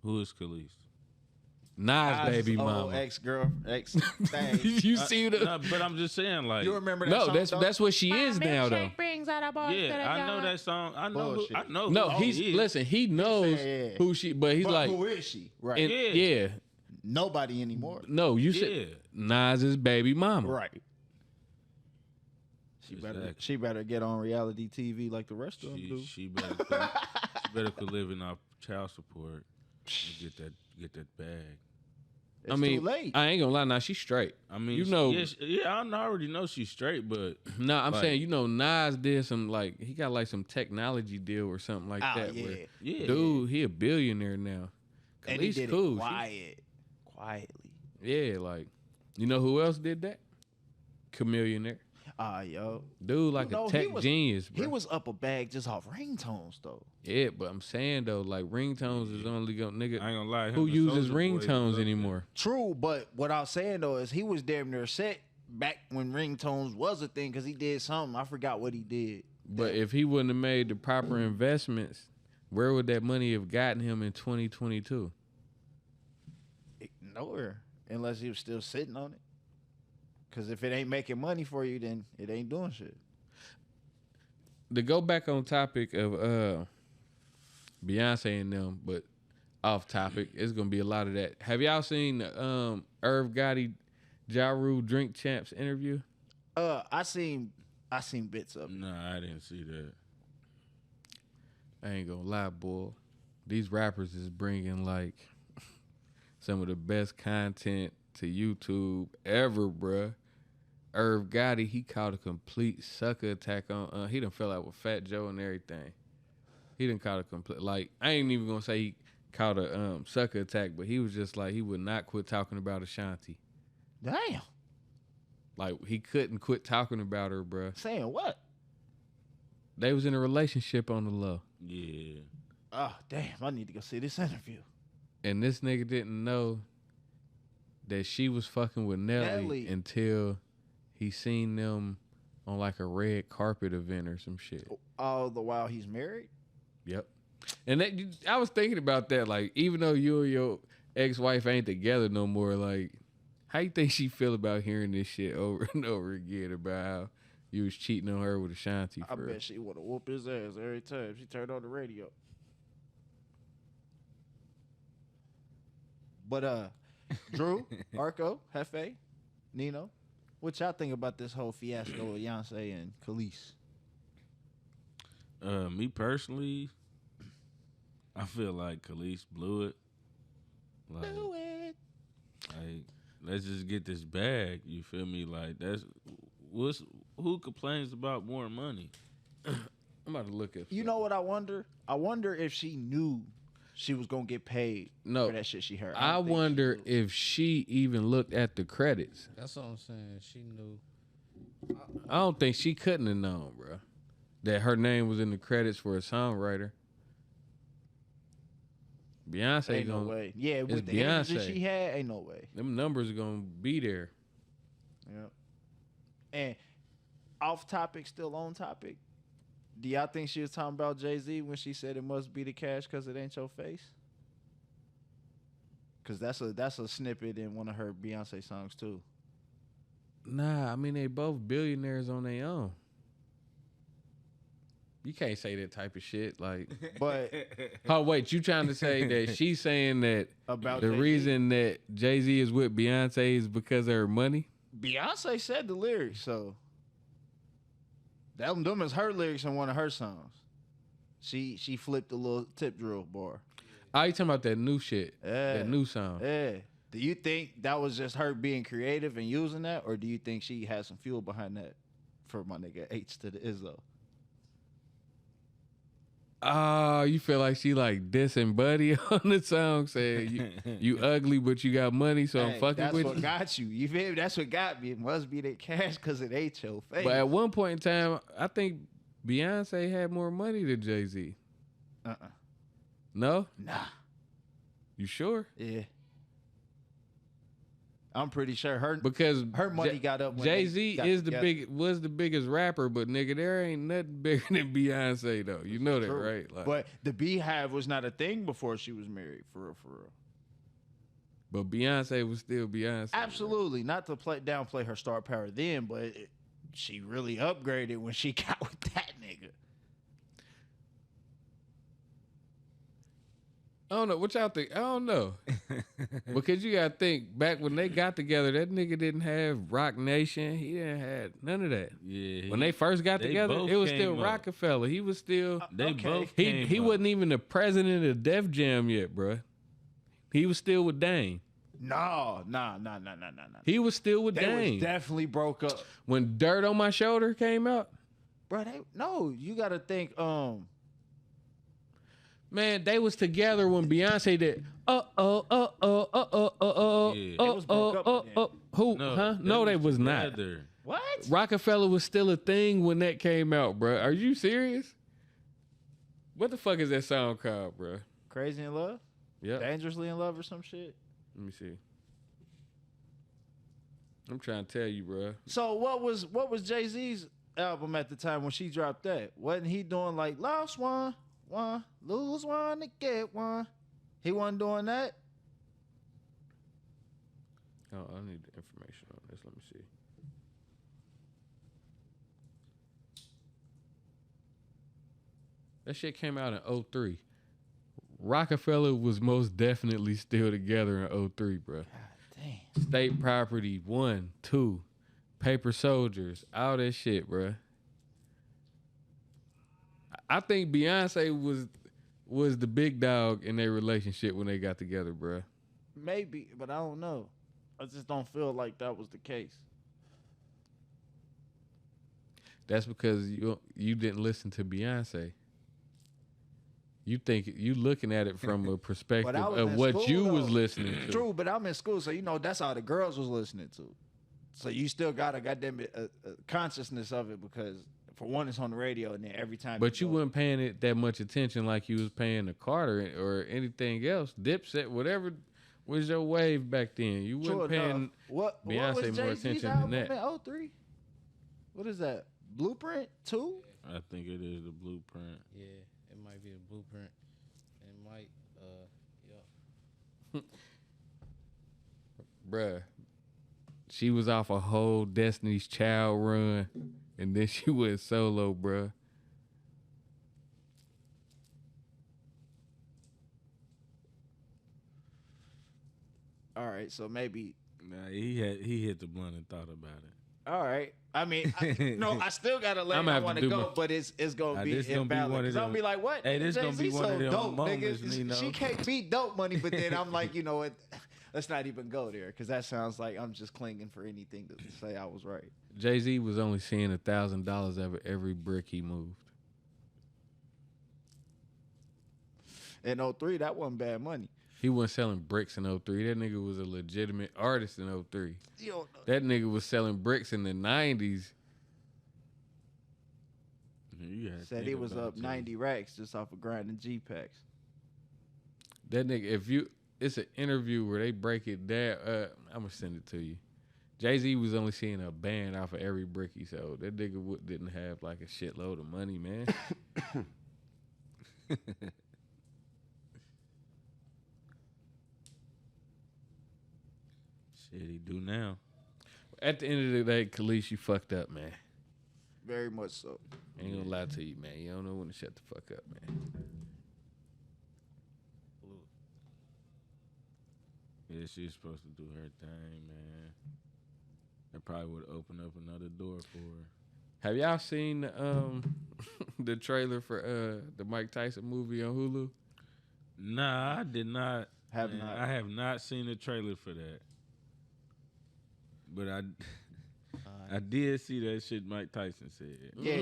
Who is Khalees? Nas baby old mama. ex-girl, thing. You see the No, but I'm just saying, like, You remember that no? song? That's what she is now though. yeah, I know that song. I know. Who, Bullshit. I know. No, who he's he is. listen. He knows Yeah. who she, but he's But like, who is she? Right. and- Yeah. yeah. Nobody anymore. No, you Yeah. said Nas's baby mama. Right. Exactly. She better get on reality TV like the rest of them do. She better quit living off child support and get that bag. It's I mean, too late. I ain't gonna lie. Now she's straight. I mean, You know- I already know she's straight, but No, I'm Like- saying Nas did some he got like some technology deal or something like Oh, that. yeah. Where, yeah, dude, he a billionaire now. And he Khalees did cool. it quietly. Yeah, like you know who else did that? Chameleonaire. Yo. Dude, like No, a he tech was- genius, bro. He was up a bag just off ringtones, though. Yeah, but I'm saying though, like ringtones is only gonna I ain't nigga. gonna lie. him Who and uses Soulja Boy was ringtones up there. anymore? True, but what I was saying though is he was damn near set back when ringtones was a thing because he did something. I forgot what he did. But if he wouldn't have made the proper investments, where would that money have gotten him in 2022? Nowhere, unless he was still sitting on it. Because if it ain't making money for you, then it ain't doing shit. To go back on topic of Beyonce and them, but off topic, it's gonna be a lot of that. Have y'all seen the Irv Gotti, Ja Rule Drink Champs interview? I seen bits of it. Nah, I didn't see that. I ain't gonna lie, boy. These rappers is bringing like some of the best content to YouTube ever, bruh. Irv Gotti, he caught a complete sucker attack on. He done fell out with Fat Joe and everything. He done caught a complete, like, I ain't even gonna say he caught a sucker attack, but he was just like, he would not quit talking about Ashanti. Damn. Like, he couldn't quit talking about her, bruh. Saying what? They was in a relationship on the low. Yeah. Oh, damn. I need to go see this interview. And this nigga didn't know that she was fucking with Nelly. Until he seen them on like a red carpet event or some shit. All the while he's married? Yep. And that, I was thinking about that. Like, even though you and your ex-wife ain't together no more, like, how you think she feel about hearing this shit over and over again about how you was cheating on her with Ashanti? I bet she would have whooped his ass every time she turned on the radio. But Drew, Arco, Hefe, Nino, what y'all think about this whole fiasco with Beyonce and Khalees? Me personally, I feel like Khalees blew it. Like, let's just get this bag. You feel me? Like who complains about more money? I'm about to look at. You know what I wonder? I wonder if she knew she was gonna get paid for that shit she heard. I wonder if she even looked at the credits. That's what I'm saying. She knew. I don't think she couldn't have known, bro, that her name was in the credits for a songwriter. Beyonce Ain't no gonna, way. Yeah, it's with the energy Beyonce. she had, ain't no way. Them numbers are gonna be there. Yeah. And off topic, still on topic. Do y'all think she was talking about Jay-Z when she said it must be the cash because it ain't your face? Because that's a snippet in one of her Beyonce songs too. Nah, I mean they both billionaires on their own. You can't say that type of shit. Like, But oh wait, you trying to say that she's saying that about the Jay-Z? reason that Jay-Z is with Beyonce is because of her money? Beyonce said the lyrics, so them is her lyrics in one of her songs. She flipped a little tip drill bar. Oh, you talking about that new shit? Yeah. That new song? Yeah. Do you think that was just her being creative and using that, or do you think she had some fuel behind that for my nigga H to the Izzo? Oh, you feel like she like dissing Buddy on the song, saying you ugly but you got money, so I'm Hey, fucking that's with what you. got you. You feel me? That's what got me. It must be that cash because it ain't your face. But at one point in time, I think Beyonce had more money than Jay-Z. No? Nah. You sure? Yeah. I'm pretty sure Because her money got up when Jay-Z they got is together. was the biggest rapper, but nigga, there ain't nothing bigger than Beyonce though. You know that, True. right? Like, But the Beehive was not a thing before she was married, for real, for real. but Beyonce was still Beyonce. Absolutely. Not to downplay her star power then, but she really upgraded when she got with that nigga. I don't know. What y'all think? I don't know. Because you gotta think, back when they got together, that nigga didn't have Rock Nation. He didn't have none of that. Yeah. When they first got they together, both it was came still up. Rockefeller. He was still They Okay. both he came he up. wasn't even the president of Def Jam yet, bruh. He was still with Dame. No. He was still with They Dame. was definitely broke up. When Dirt on My Shoulder came out, Bro, you gotta think, man, they was together when Beyonce did. Yeah. Who? was broke up Who? No, Huh? No, they was not. together. What? Rockefeller was still a thing when that came out, bro. Are you serious? What the fuck is that song called, bro? Crazy in Love? Yeah. Dangerously in Love or some shit? Let me see. I'm trying to tell you, bro. So what was Jay-Z's album at the time when she dropped that? Wasn't he doing like lost one, lose one to get one? He wasn't doing that? Oh, I need the information on this. Let me see. That shit came out in 03. Rockefeller was most definitely still together in 03, bro. Damn. State Property 1, 2, Paper Soldiers, all that shit, bro. I think Beyonce was the big dog in their relationship when they got together, bro. Maybe, but I don't know. I just don't feel like that was the case. That's because you didn't listen to Beyonce. You think you looking at it from a perspective I was of in what school, you was though. listening to. True, but I'm in school, so that's all the girls was listening to. So you still got a goddamn consciousness of it because for one, it's on the radio, and then every time. But you go- wasn't paying it that much attention like you was paying the Carter or anything else. Dipset, whatever was your wave back then. You True wasn't paying enough. What Beyonce was more Jay-Z's attention album than that. in 03? What is that? Blueprint 2? I think it is the blueprint. Yeah, it might be a blueprint. It might, yeah. Bruh. She was off a whole Destiny's Child run, and then she went solo, bruh. All right, so maybe. Nah, he hit the blunt and thought about it. All right. I mean, I still gotta let I'ma him have to want to do go, my- but it's gonna be this gonna be invalid. one of 'Cause I'll them- be like, what? Hey, this gonna be Jay-Z one so of them dope, moments, nigga. Nino. She can't beat dope money, but then I'm like, you know what? Let's not even go there because that sounds like I'm just clinging for anything to say I was right. Jay-Z was only seeing $1,000 every brick he moved. In 03, that wasn't bad money. He wasn't selling bricks in 03. That nigga was a legitimate artist in 03. You don't know. That nigga was selling bricks in the 90s. You gotta Said think he was about up it, too. 90 racks just off of grinding G-Packs. That nigga, it's an interview where they break it down. I'm gonna send it to you. Jay-Z was only seeing a band off of every brick he sold. That nigga didn't have like a shitload of money, man. Shit, he do now. At the end of the day, Khalees, you fucked up, man. Very much so. Ain't gonna lie to you, man. You don't know when to shut the fuck up, man. Yeah, she's supposed to do her thing, man. That probably would open up another door for her. Have y'all seen the trailer for the Mike Tyson movie on Hulu? Nah, I did not. Have man, not. I have not seen the trailer for that. But I did see that shit Mike Tyson said. Yeah,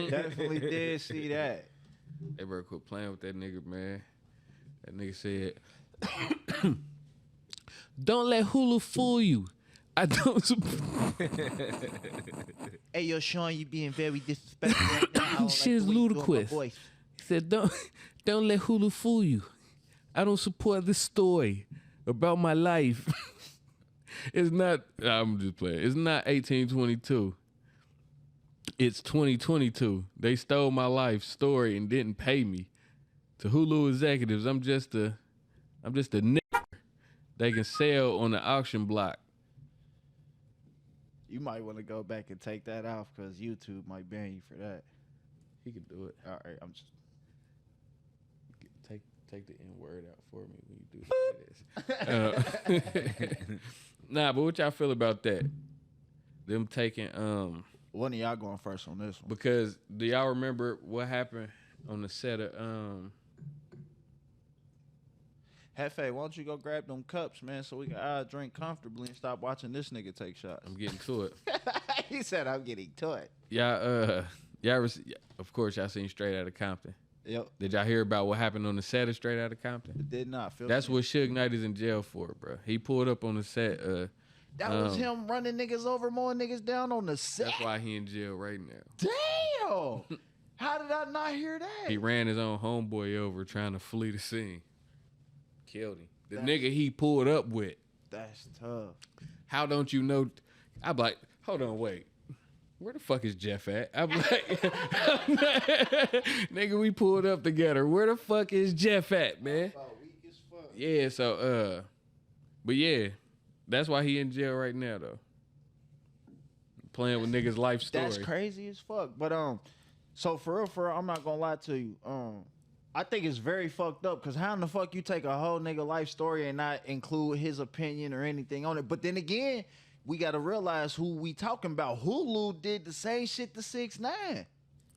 definitely did see that. They better quit playing with that nigga, man. That nigga said, "Don't let Hulu fool you. I don't support." Hey, yo, Sean, you being very disrespectful right now. I don't Shit is the way you doing my ludicrous. voice. He said, "Don't let Hulu fool you. I don't support this story about my life." It's not. I'm just playing. It's not 1822. It's 2022. They stole my life story and didn't pay me. To Hulu executives, I'm just a nigger they can sell on the auction block. You might want to go back and take that off because YouTube might ban you for that. He can do it. All right, I'm just. Take the N word out for me when you do this. Nah, but what y'all feel about that? Them taking One of y'all going first on this one. because do y'all remember what happened on the set of Hefe, why don't you go grab them cups, man, so we can all drink comfortably and stop watching this nigga take shots. I'm getting to it. He said I'm getting to it. Y'all of course y'all seen Straight Outta Compton. Yep, Did y'all hear about what happened on the set of Straight Outta Compton? it did not feel. That's what Suge Knight is in jail for, bro. He pulled up on the set That was him running niggas over, mowing niggas down on the set. That's why he in jail right now. Damn. How did I not hear that? He ran his own homeboy over trying to flee the scene. Killed him. The nigga he pulled up with. That's tough. How don't you know? I'm like, hold on, wait. Where the fuck is Jeff at? I'm like, nigga, we pulled up together. Where the fuck is Jeff at, man? Yeah, so, but yeah, that's why he in jail right now, though. Playing with niggas' life story. That's crazy as fuck. But so for real, I'm not gonna lie to you. I think it's very fucked up because how in the fuck you take a whole nigga life story and not include his opinion or anything on it? But then again, we gotta realize who we talking about. Hulu did the same shit to 6ix9ine.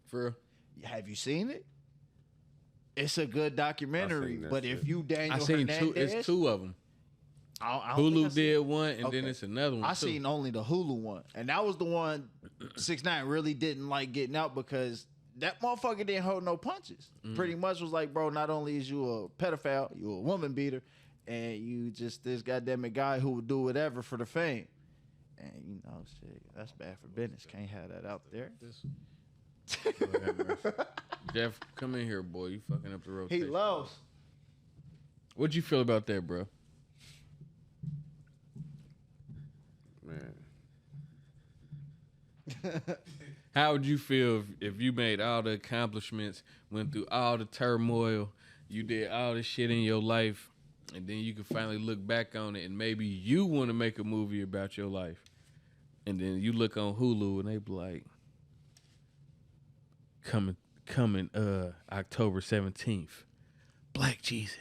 For real? Have you seen it? It's a good documentary. that But shit. if you Daniel I seen Hernandez, two. It's two of them. I don't think I Hulu seen- did one, and Okay. then it's another one. I too. seen only the Hulu one, and that was the one 6ix9ine really didn't like getting out because that motherfucker didn't hold no punches. Pretty much was like, bro, not only is you a pedophile, you a woman beater, and you just this goddamn guy who would do whatever for the fame. And you know, shit, that's bad for business. Can't have that out there. Jeff, come in here, boy. You fucking up the rotation. He lost. What'd you feel about that, bro? Man. How would you feel if you made all the accomplishments, went through all the turmoil, you did all the shit in your life, and then you could finally look back on it and maybe you want to make a movie about your life. And then you look on Hulu and they be like, coming October 17th, Black Jesus.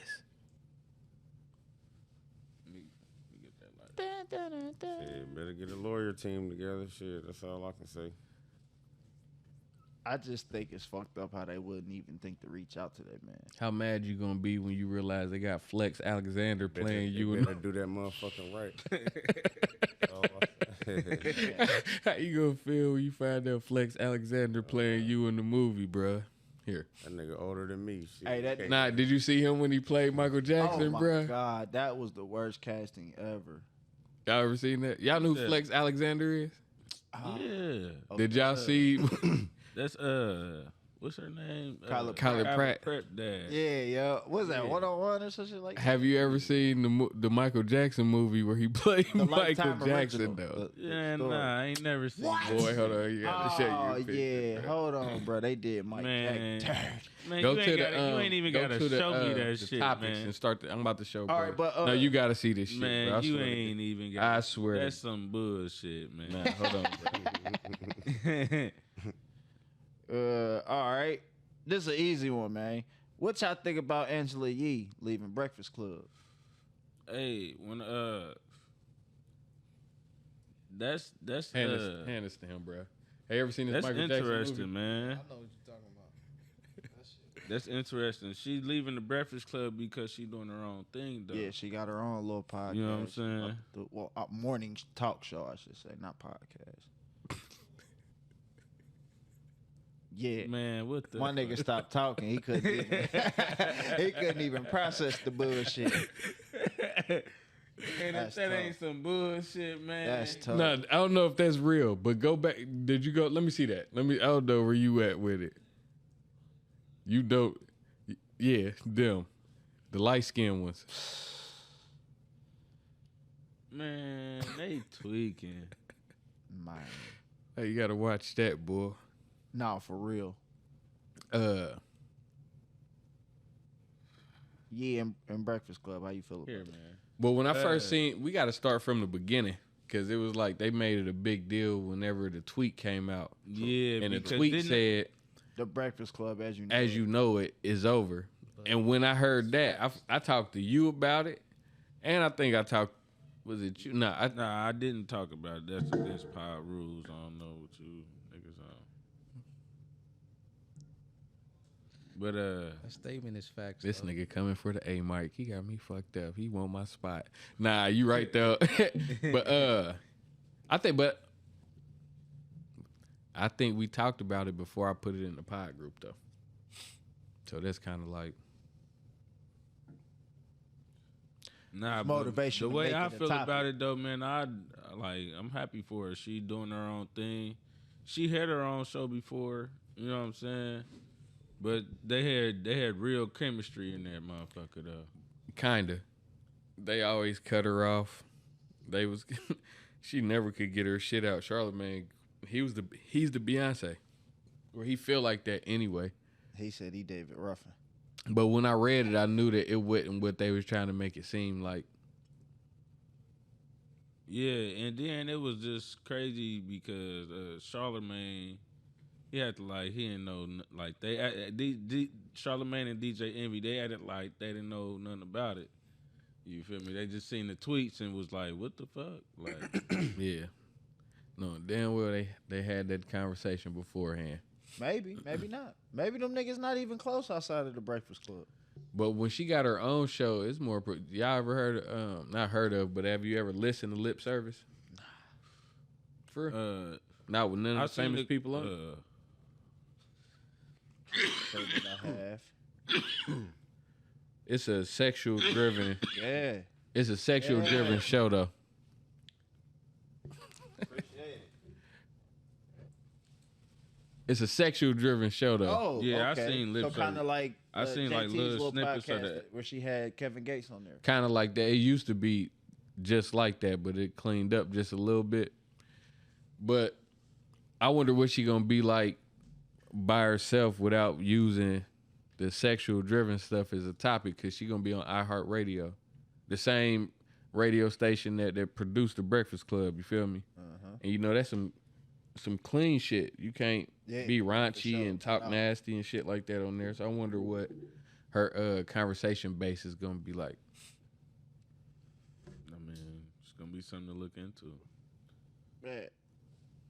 Shit, better get a lawyer team together. Shit, that's all I can say. I just think it's fucked up how they wouldn't even think to reach out to that man. How mad you gonna be when you realize they got Flex Alexander playing you in better do that motherfucking right. All I say. How you gonna feel when you find out Flex Alexander playing you in the movie, bruh? Here. That nigga older than me. Shit. Hey, that- Nah, did you see him when he played Michael Oh Jackson, my bruh? god, that was the worst casting ever. Y'all ever seen that? Y'all know who Yeah. Flex Alexander is? Yeah. Did y'all see? That's what's her name? Kyla Pratt. dad. Yeah, yo. What's that, 101 or some shit like that? Have you ever seen the Michael Jackson movie where he played The Michael Lifetime Jackson original. though? Yeah, story. nah, I ain't never seen What? that. Boy, hold on, you gotta show you. Oh, a picture, yeah. bruh. Hold on, bro. They did Mike Man. Jackson. Man, Go you to ain't, the gotta, you ain't even go gotta to the, show me the that shit, topics man. and start. I'm about to show. All bro. right, but, no, you gotta see this shit, Man, bro. I you swear to ain't even got. I swear to That's some bullshit, man. Man, hold on, bro. All right. This is an easy one, man. What y'all think about Angela Yee leaving Breakfast Club? Hey, when that's Hand this to him, bro. Have you ever seen this that's Michael Jackson interesting, movie? man. know what you're talking about. That's interesting. She's leaving the Breakfast Club because she's doing her own thing, though. Yeah, she got her own little podcast. You know what I'm saying? Morning talk show, I should say, not podcast. Yeah. Man, what the? My nigga stopped talking. He couldn't even, he couldn't even process the bullshit. And That's if that tough. ain't some bullshit, man. That's tough. No, I don't know if that's real, but go back. Did you go? Let me see that. I don't know where you at with it. You don't. Yeah, them. The light skinned ones. Man, they tweaking. Man. Hey, you gotta watch that, boy. Nah, for real. Yeah, in Breakfast Club. How you feel about Here, it? man. Well, when I first seen, we got to start from the beginning because it was like they made it a big deal whenever the tweet came out. Yeah, And the because tweet didn't- said, The Breakfast Club, as you know. "As you know, it is over." And when I heard that, I talked to you about it, and I think I talked. Was it you? Nah, Nah, I didn't talk about it. That's against power rules. I don't know what you niggas on. But That statement is facts. this though. nigga coming for the A mic. He got me fucked up. He want my spot. Nah, you right though. But I think we talked about it before I put it in the pod group though. So that's kind of like Nah, motivation but the to way make I it a feel topic. about it though, man, I'm happy for her. She doing her own thing. She had her own show before, you know what I'm saying? But they had real chemistry in that motherfucker though. Kinda. They always cut her off. They was she never could get her shit out. Charlamagne, he's the Beyonce. Or he feel like that anyway. He said he David Ruffin. But when I read it, I knew that it wasn't what they was trying to make it seem like. Yeah, and then it was just crazy because Charlamagne, he had to he didn't know like Charlamagne and DJ Envy, they acted like they didn't know nothing about it. You feel me? They just seen the tweets and was like, "What the fuck?" Like, Yeah. No, damn well they had that conversation beforehand. Maybe not. Maybe them niggas not even close outside of the Breakfast Club. But when she got her own show, it's more. Y'all ever heard? Not heard of, but have you ever listened to Lip Service? For real? Not with none of the famous people on it. Say that I have. It's a sexual driven. Yeah. It's a sexual driven show though. It's a sexual driven show though. Oh, Yeah, I okay. seen Lip So kind of Service. like I seen, like, JT's little snippets of podcast that. where she had Kevin Gates on there. Kind of like that. It used to be just like that, but it cleaned up just a little bit. But I wonder what she gonna be like by herself without using the sexual driven stuff as a topic, because she gonna be on iHeartRadio, the same radio station that produced the Breakfast Club. You feel me? And you know that's some clean shit. You can't be raunchy sure. and talk nasty and shit like that on there. So I wonder what her conversation base is gonna be like. I mean, it's gonna be something to look into. Man,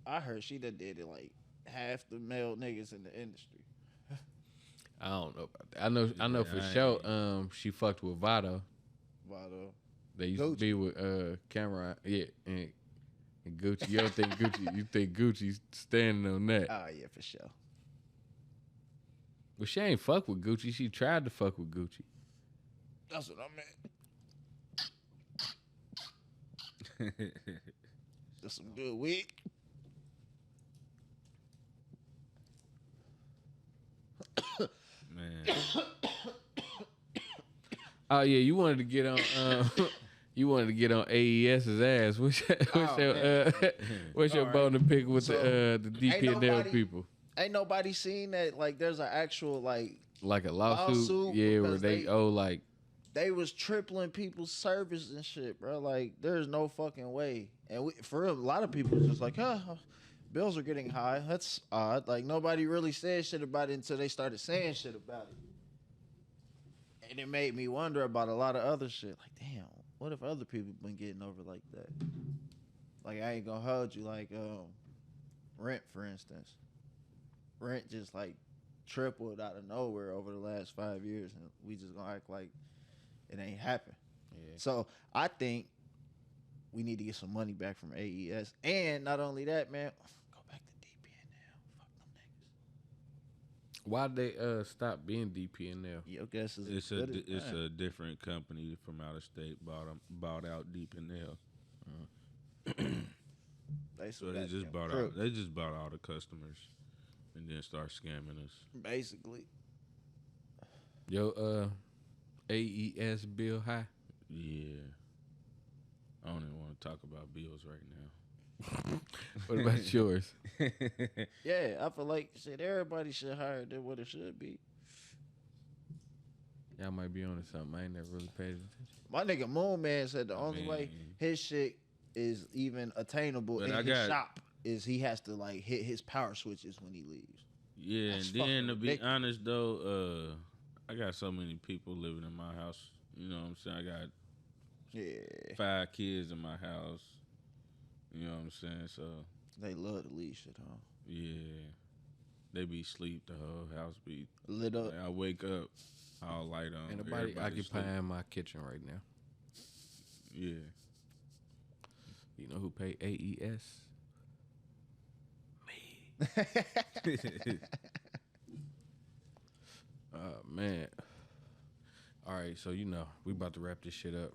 I heard she done did it like half the male niggas in the industry. I don't know about that. I know for Yeah, I sure. She fucked with Vado. Vado. They used Gucci. to be with Cameron. Yeah, and Gucci. You don't think Gucci? You think Gucci's standing on that? Oh yeah, for sure. But she ain't fuck with Gucci. She tried to fuck with Gucci. That's what I meant. That's some good weed. Man, Oh yeah, you wanted to get on. You wanted to get on AES's ass. What's your bone to pick with So, the DPNL nobody- people? Ain't nobody seen that? Like, there's an actual like Like a lawsuit? Lawsuit, Yeah, where because they they- owe like. they was tripling people's service and shit, bro. Like, there's no fucking way. And for real, a lot of people was just like, bills are getting high. That's odd. Like, nobody really said shit about it until they started saying shit about it. And it made me wonder about a lot of other shit. Like, damn, what if other people been getting over like that? Like, I ain't gonna hold you. Like, rent, for instance. Rent just like tripled out of nowhere over the last 5 years, and we just gonna act like it ain't happened. Yeah. So I think we need to get some money back from AES, and not only that, man, go back to DPN now. Fuck them niggas. Why'd they stop being DPNL? Your guess is it's as good as it's mine. a different company from out of state bought out Deep in Hell. They So some they just goddamn bought crooks, out. They just bought all the customers, and then start scamming us. basically. Yo, AES bill high. Yeah, I don't even want to talk about bills right now. What about yours? Yeah, I feel like shit. Everybody should hire than what it should be. Y'all might be on to something. I ain't never really paid attention. My nigga Moon Man said the I only way mean- his shit is even attainable But in I his got- shop is he has to like hit his power switches when he leaves. Yeah, That's and then fucking to be ridiculous. honest though, I got so many people living in my house. You know what I'm saying? I got Yeah, 5 kids in my house. You know what I'm saying? So they love to leave shit on. yeah, they be sleep. The whole house be. Lit up. Like, I wake up, all light on. Ain't nobody everybody sleep. occupying my kitchen right now. Yeah. You know who pay AES? Man. All right, so you know, we about to wrap this shit up.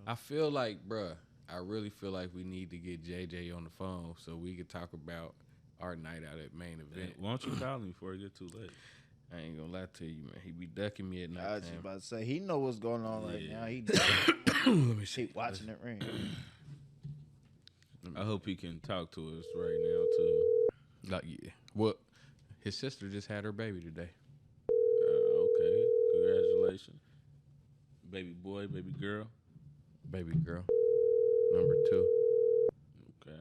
I feel like, bruh, I really feel like we need to get JJ on the phone so we could talk about our night out at main event. Why don't you call me before it get too late? I ain't gonna lie to you, man. He be ducking me at night. I was just about to say he know what's going on right now. He Let me see. keep watching it ring. I hope he can talk to us right now too. Like, yeah. Well, his sister just had her baby today. Okay, congratulations, baby boy, baby girl. Baby girl. Number 2. Okay.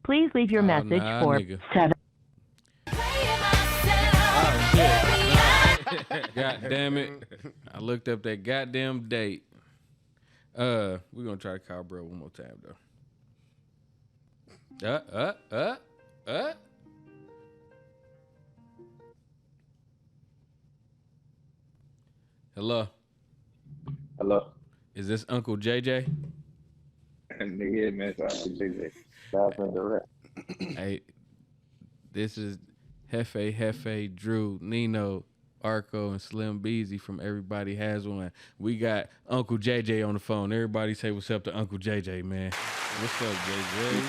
Please leave your Oh, message nah, for nigga. 7. God damn it. I looked up that goddamn date. We're gonna try to call bro one more time though. Hello. Hello. Is this Uncle JJ? Yeah, man. Stop and direct. Hey, this is Hefe, Drew, Nino, Arco, and Slim Beezy from Everybody Has One. We got Uncle JJ on the phone. Everybody say what's up to Uncle JJ, man. What's up, JJ?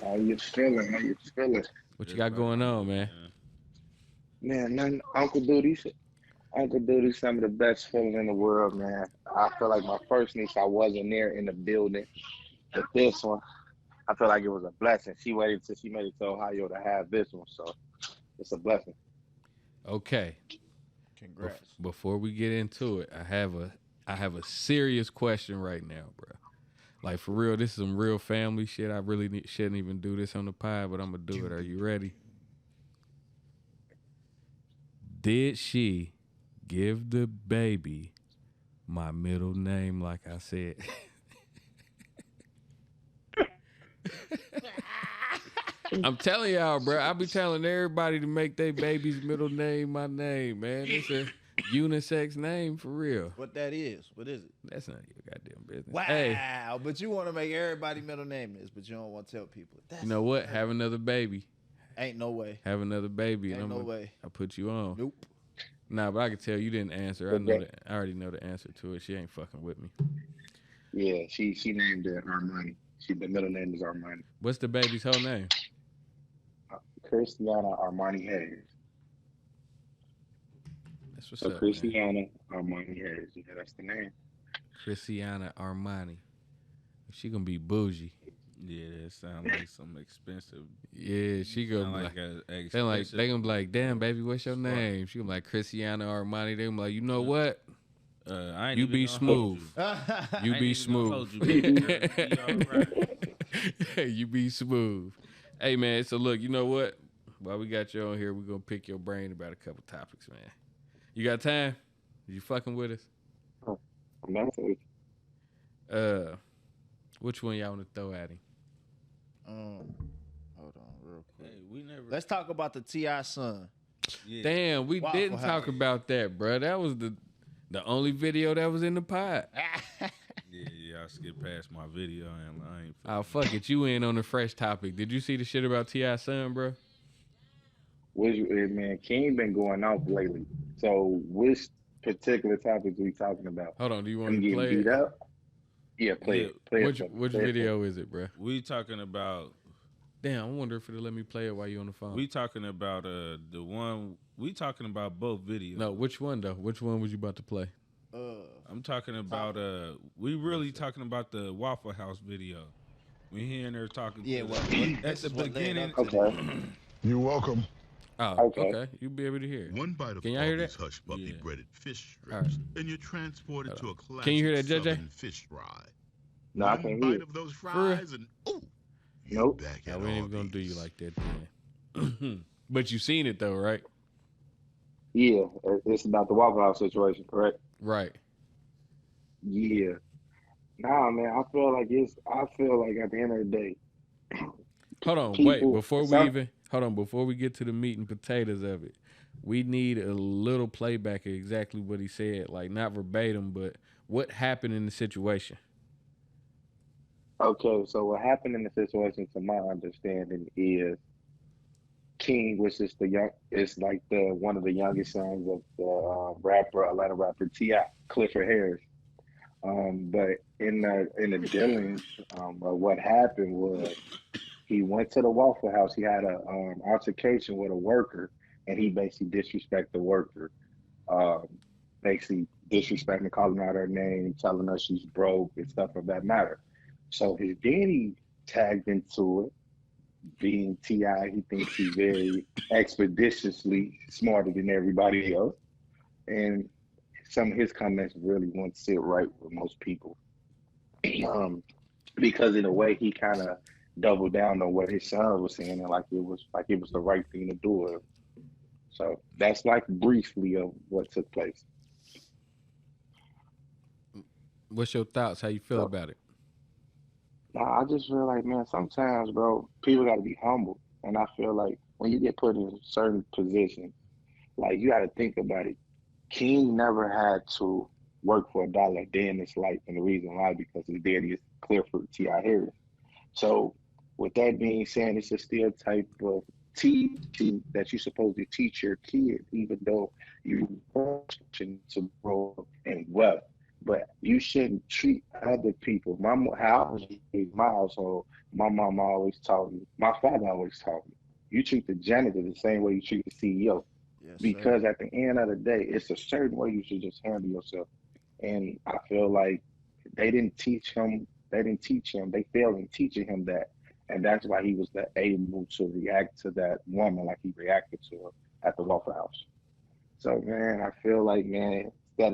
How you feeling? What you got going on, man? Man, nothing. Uncle Duty's some of the best feeling in the world, man. I feel like my first niece, I wasn't there in the building. But this one, I feel like it was a blessing. She waited till she made it to Ohio to have this one, so it's a blessing. Okay. Congrats. Before we get into it, I have a serious question right now, bro. Like, for real, this is some real family shit. I really shouldn't even do this on the pod, but I'm gonna do it. Are you ready? Did she give the baby my middle name like I said? I'm telling y'all, bro. I be telling everybody to make their baby's middle name my name, man. It's a unisex name for real. What that is? What is it? That's not your goddamn business. Wow. Hey, But you want to make everybody middle name this, but you don't want to tell people. That's you know what? Have another baby. Ain't no way. Have another baby. Ain't no way. I put you on. Nope. Nah, but I can tell you didn't answer. I know that. I already know the answer to it. She ain't fucking with me. Yeah, she named it Armani. The middle name is Armani. What's the baby's whole name? Christiana Armani Hayes. That's what's So up. Christiana Armani Hayes. Yeah, that's the name. Christiana Armani. She gonna be bougie. Yeah, it sounds like some expensive. Yeah, she gonna Sound be like like, a they like expensive- they gonna be like, damn baby, what's your name? She gonna be like Christiana Armani. They gonna be like, you know what? I ain't You even be gonna hold smooth. you. You I be ain't even gonna hold smooth. you, baby girl. You all right. You be smooth. Hey man, so look, you know what? While we got you on here, we're gonna pick your brain about a couple topics, man. You got time? You fucking with us? I'm not with you. Which one y'all wanna throw at him? Hold on, real quick. Hey, we never. Let's talk about the T.I. son. Yeah. Damn, we Waffle didn't talk House. about that, bro. That was the only video that was in the pod. Yeah, I skipped past my video and I ain't. Oh, fuck it. You in on the fresh topic. Did you see the shit about T.I. son, bro? Man, King been going off lately. So which particular topics we talking about? Hold on. Do you want Him to getting play beat it? up? Yeah, play it. Play Which it. which Play it. video is it, bro? We talking about. Damn, I wonder if it'll let me play it while you on the phone. We talking about the one. We talking about both videos. No, which one though? Which one was you about to play? I'm talking about we really talking about the Waffle House video. We hearing her talking. Yeah, to well, the- this at the is what led beginning. up to Okay. You're welcome. Oh, Okay. okay. You'll be able to hear it. One bite of Can y'all hear Arby's that? hush puppy Yeah. breaded fish All right. strips, and you're transported to a classic Can you hear that, JJ? Southern fish fry. No, I One can't bite hear. of those real? fries, and ooh, you're Nope. back Yeah, at we ain't even gonna do you Arby's. like that then. But you seen it though, right? Yeah, it's about the Waffle House situation, correct? Right. Yeah. Nah, man, I feel like at the end of the day, Hold on, People- wait. Before we some- even Hold on, before we get to the meat and potatoes of it, we need a little playback of exactly what he said. Like, not verbatim, but what happened in the situation. Okay, so what happened in the situation, to my understanding, is King, which is like the one of the youngest sons of the Atlanta rapper T.I., Clifford Harris. But in the dealings, what happened was he went to the Waffle House. He had a altercation with a worker, and he basically disrespected the worker. Basically disrespecting, calling out her name, telling her she's broke and stuff of that matter. So his daddy tagged into it. Being T.I., he thinks he's very expeditiously smarter than everybody else. And some of his comments really won't sit right with most people. Because in a way he kind of doubled down on what his son was saying, and like it was the right thing to do. So that's like briefly of what took place. What's your thoughts? How you feel about it? I just feel like, man, sometimes, bro, people got to be humble. And I feel like when you get put in certain positions, like you got to think about it. King never had to work for $1 a day in his life. And the reason why, because his daddy is Clifford T.I. Harris. So with that being said, it's a still type of teaching that you're supposed to teach your kids, even though you want to grow in wealth. But you shouldn't treat other people. How I was raised, my household, my mom always taught me, my father always taught me, you treat the janitor the same way you treat the CEO. Yes, Because sir. at the end of the day, it's a certain way you should just handle yourself. And I feel like they didn't teach him, they failed in teaching him that. And that's why he was able to react to that woman like he reacted to her at the Waffle House. So, man, I feel like, man, instead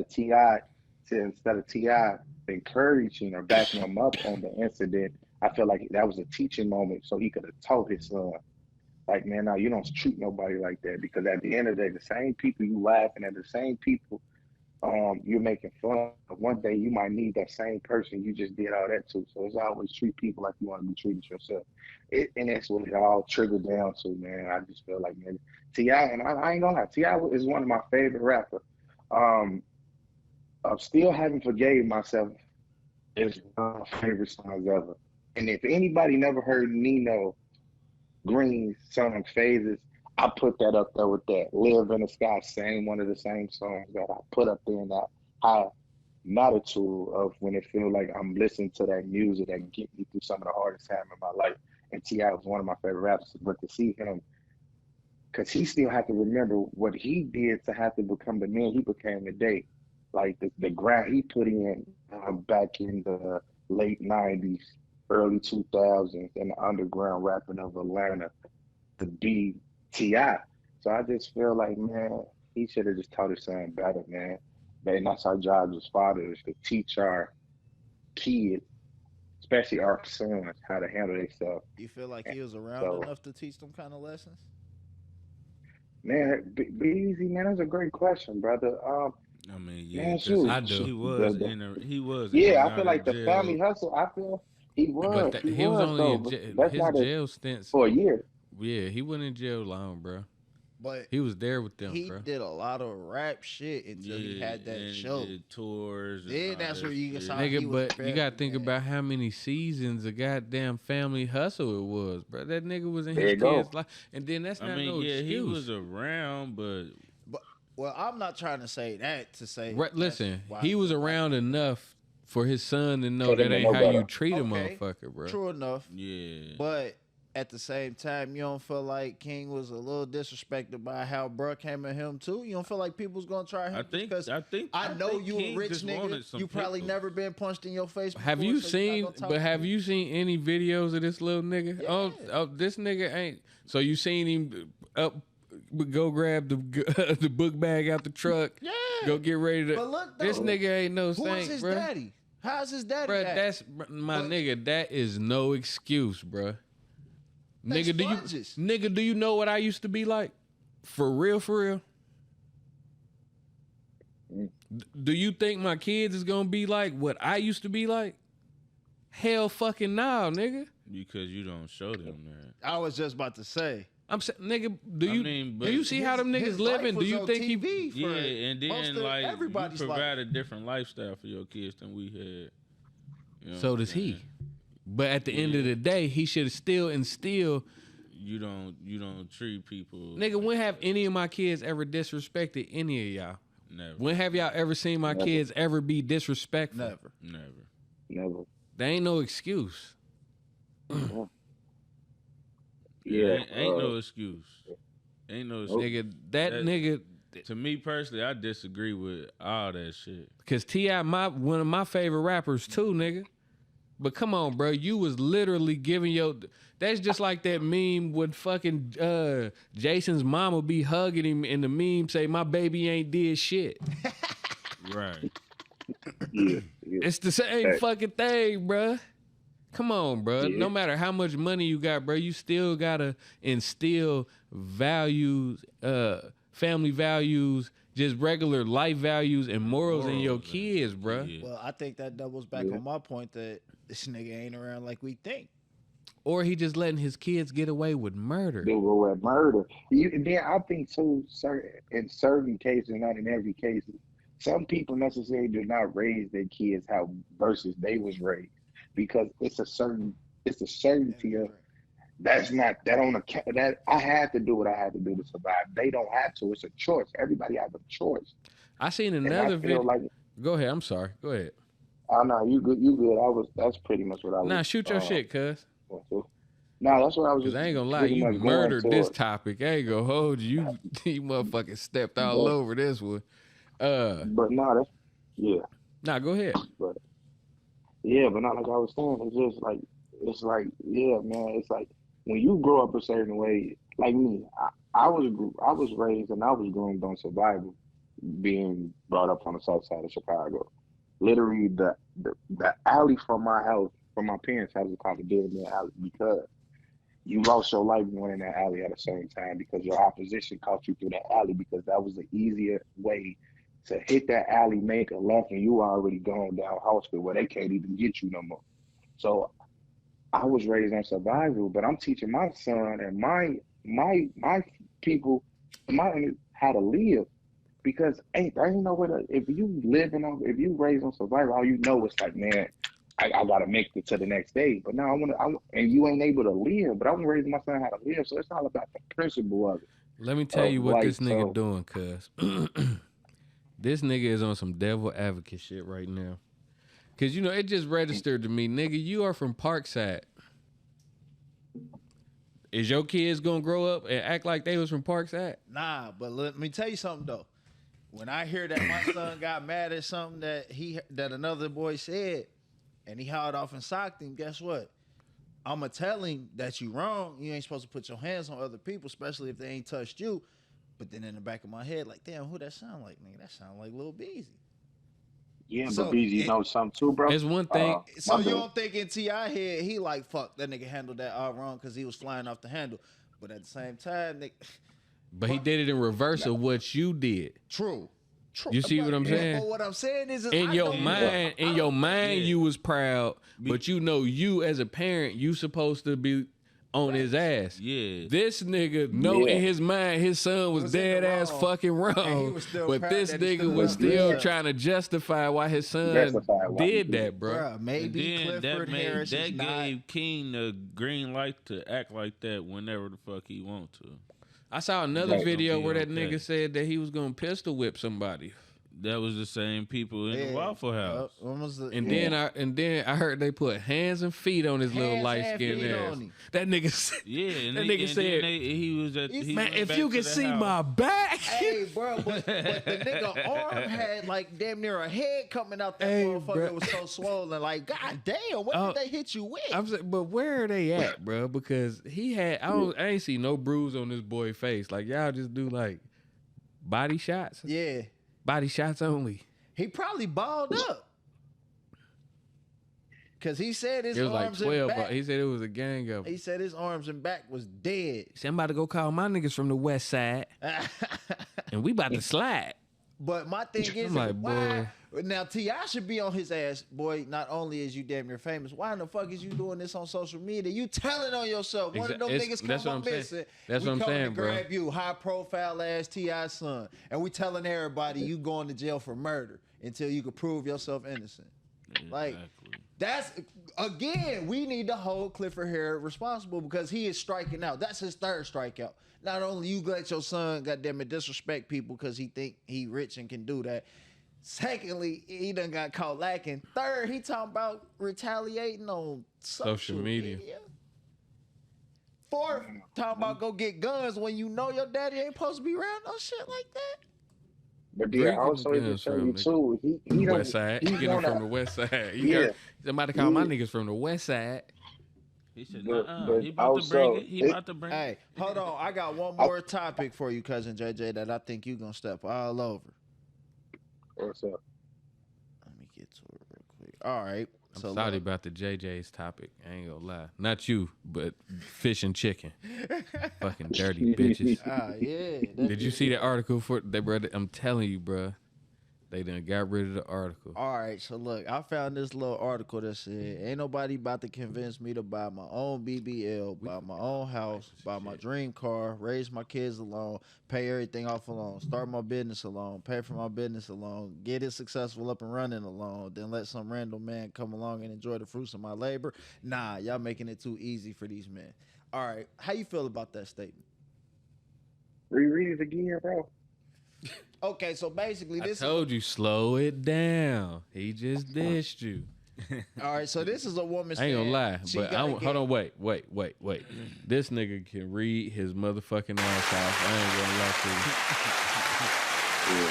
of T.I. encouraging or backing him up on the incident, I feel like that was a teaching moment so he could have taught his son, like, man, now you don't treat nobody like that, because at the end of the day, the same people you laughing at, the same people you're making fun of, one day you might need that same person you just did all that to. So it's always treat people like you want to be treated yourself. And that's what it all triggered down to, man. I just feel like, man, T.I., and I ain't gonna lie, T.I. is one of my favorite rappers. I still haven't forgave myself. It's one of my favorite songs ever. And if anybody never heard Nino Green's song Phases, I put that up there with that. Live in the Sky, one of the same songs that I put up there in that high latitude of when it feels like I'm listening to that music that get me through some of the hardest time in my life. And T.I. was one of my favorite rappers. But to see him, because he still had to remember what he did to have to become the man he became today. Like the grind he put in back in the late 90s, early 2000s in the underground rapping of Atlanta to be T.I. So I just feel like, man, he should have just taught his son better, man. And that's our job as fathers, to teach our kids, especially our sons, how to handle themselves. You feel like he was around enough to teach them kind of lessons? Man, be easy, man. That's a great question, brother. I mean, yeah, man, 'cause shoot. I do. He was. Yeah, in I feel and like out the of family jail. hustle. I feel he was. But he he was only though, in but jail. that's His not jail stints. for a year. Yeah, he wasn't in jail long, bro. But He was there with them, he bro. did a lot of rap shit until he had that and show. did tours. and Then all that's that where you shit. saw he Nigga, was but you very gotta think bad. about how many seasons of goddamn family hustle it was, bro. That nigga was in There his you go. kid's life, and then that's not I mean, no yeah, excuse. he was around, but Well, I'm not trying to say that to say. Right, that's listen, why he was I feel like- around enough for his son to know So they that may ain't know how you better. treat a Okay, motherfucker, bro. True enough. yeah. But at the same time, you don't feel like King was a little disrespected by how bruh came at him too? You don't feel like people's gonna try him? I think because I know think you King a rich just wanted nigga. some You probably pickles. never been punched in your face. Have before, you so you're not seen? gonna talk But to have me. you seen any videos of this little nigga? Yeah. Oh, this nigga ain't. So you seen him up? Go grab the the book bag out the truck. Yeah. Go get ready to. But look, This though, nigga ain't no Who is saint, his bro. daddy? How's his daddy? Bruh, act? that's my But- nigga. That is no excuse, bruh. They Nigga, sponges. do you know what I used to be like? For real, for real. Do you think my kids is gonna be like what I used to be like? Hell fucking no, nigga. Because you don't show them that. I was just about to say. I'm saying, nigga, do but you see how them niggas living? Do you think he? Yeah, and then like everybody's you provide a different lifestyle for your kids than we had. You know So what I'm does he. saying? But at the end of the day, he should still instill. You don't treat people. Nigga, when have any of my kids ever disrespected any of y'all? Never. When have y'all ever seen my kids ever be disrespectful? Never. There ain't no excuse. Yeah, ain't no excuse. Ain't no excuse. Nigga, that nigga. To me personally, I disagree with all that shit. Cause T.I. one of my favorite rappers too, nigga. But come on, bro, you was literally giving your. That's just like that meme when fucking Jason's mama be hugging him, and the meme say, "My baby ain't did shit." Right. Yeah. It's the same fucking thing, bro. Come on, bro. Yeah. No matter how much money you got, bro, you still gotta instill values, family values, just regular life values and morals in your kids, bro. Well, I think that doubles back on my point that this nigga ain't around like we think. Or he just letting his kids get away with murder. They go with murder. Then I think too, in certain cases, not in every case, some people necessarily do not raise their kids how versus they was raised, because it's a certainty of that I had to do what I had to do to survive. They don't have to. It's a choice. Everybody has a choice. I seen another video. Go ahead. I'm sorry. Go ahead. Oh no, you good. You good. That's pretty much what I was. Nah, shoot your shit, cuz. No, that's what I was. Cause I ain't gonna lie, you murdered this topic. I ain't gonna hold you. You motherfucking stepped all over this one. But no, that's Nah, go ahead. But not like I was saying. It's like yeah, man. It's like when you grow up a certain way. Like me, I was raised and I was groomed on survival, being brought up on the south side of Chicago. Literally, the alley from my house, from my parents' house, is called the Dead Man Alley because you lost your life going in that alley at the same time because your opposition caught you through that alley because that was the easier way to hit that alley, make a left, and you already gone down hospital where they can't even get you no more. So I was raised on survival, but I'm teaching my son and my people how to live. Because ain't no way to, if you raised on survival, all you know is like, man, I gotta make it to the next day. But now and you ain't able to live. But I'm raising my son how to live, so it's all about the principle of it. Let me tell you what this nigga doing, cuz. This nigga is on some devil advocate shit right now. Cause it just registered to me, nigga, you are from Parkside. Is your kids gonna grow up and act like they was from Parkside? Nah, but let me tell you something though. When I hear that my son got mad at something that another boy said, and he hauled off and socked him, guess what? I'ma tell him that you wrong. You ain't supposed to put your hands on other people, especially if they ain't touched you. But then in the back of my head, like, damn, who that sound like, nigga? That sound like Lil Beezy. Yeah, but Beezy knows something too, bro. It's one thing. So you don't think in T.I. head, he like, fuck, that nigga handled that all wrong because he was flying off the handle. But at the same time, nigga. But he did it in reverse of what you did. True. You see what I'm saying? But what I'm saying is in your mind, you was proud, but you as a parent, you supposed to be on his ass. Yeah. This nigga in his mind his son was dead ass fucking wrong, but this nigga was still trying to justify why his son did that, bro. Bruh, maybe Clifford Harris that gave King the green light to act like that whenever the fuck he want to. I saw another video where that nigga said that he was gonna pistol whip somebody. That was the same people in the Waffle House. Then I heard they put hands and feet on his little light skinned ass. That nigga said, that nigga said, he was at man, if you can see my back. Hey, bro, but the nigga arm had like damn near a head coming out that motherfucker. It was so swollen. Like, god damn, what did they hit you with? I'm saying, but where are they at, bro? Because he had, I ain't see no bruise on this boy's face. Like, y'all just do like body shots. Yeah. Body shots only. He probably balled up. Cause he said his it was arms like 12. and back. He said it was a gang of them. He said his arms and back was dead. See, I'm about to go call my niggas from the west side. And we about to slide. But my thing is, I'm like, boy. Now T.I. should be on his ass, boy. Not only is you damn near famous, why in the fuck is you doing this on social media? You telling on yourself. One of them niggas that's come what up I'm saying. missing. That's we what I'm coming saying, to bro. grab you, high profile ass T.I. son, and we telling everybody you going to jail for murder until you can prove yourself innocent. Like that's again, we need to hold Clifford Harris responsible because he is striking out. That's his third strikeout. Not only you let your son, goddamn it, disrespect people because he think he rich and can do that. Secondly, he done got caught lacking. Third, he talking about retaliating on social media. Fourth, talking about go get guns when you know your daddy ain't supposed to be around no shit like that. But Where then you also getting to guns show from, you nigga? too, he West side. he Get them wanna- from the west side. You Yeah. heard somebody call my niggas from the west side. He said, But he about to bring also, it. He about to bring it. Hey, hold on. I got one more topic for you, cousin JJ, that I think you gonna step all over. What's up? Let me get to it real quick. All right. I'm So sorry look. about the JJ's topic. I ain't gonna lie. Not you, but fish and chicken. Fucking dirty bitches. Yeah. Did you see the article for they brother? I'm telling you, bro. They done got rid of the article. All right, so look, I found this little article that said, ain't nobody about to convince me to buy my own BBL, buy my own house, buy my dream car, raise my kids alone, pay everything off alone, start my business alone, pay for my business alone, get it successful up and running alone, then let some random man come along and enjoy the fruits of my labor. Nah, y'all making it too easy for these men. All right, how you feel about that statement? Reread it again, bro. Okay, so basically I this told you, slow it down. He just dissed you. all right, so this is a woman I ain't gonna saying lie, she but gotta hold on, wait. This nigga can read his motherfucking ass off. I ain't gonna lie to you.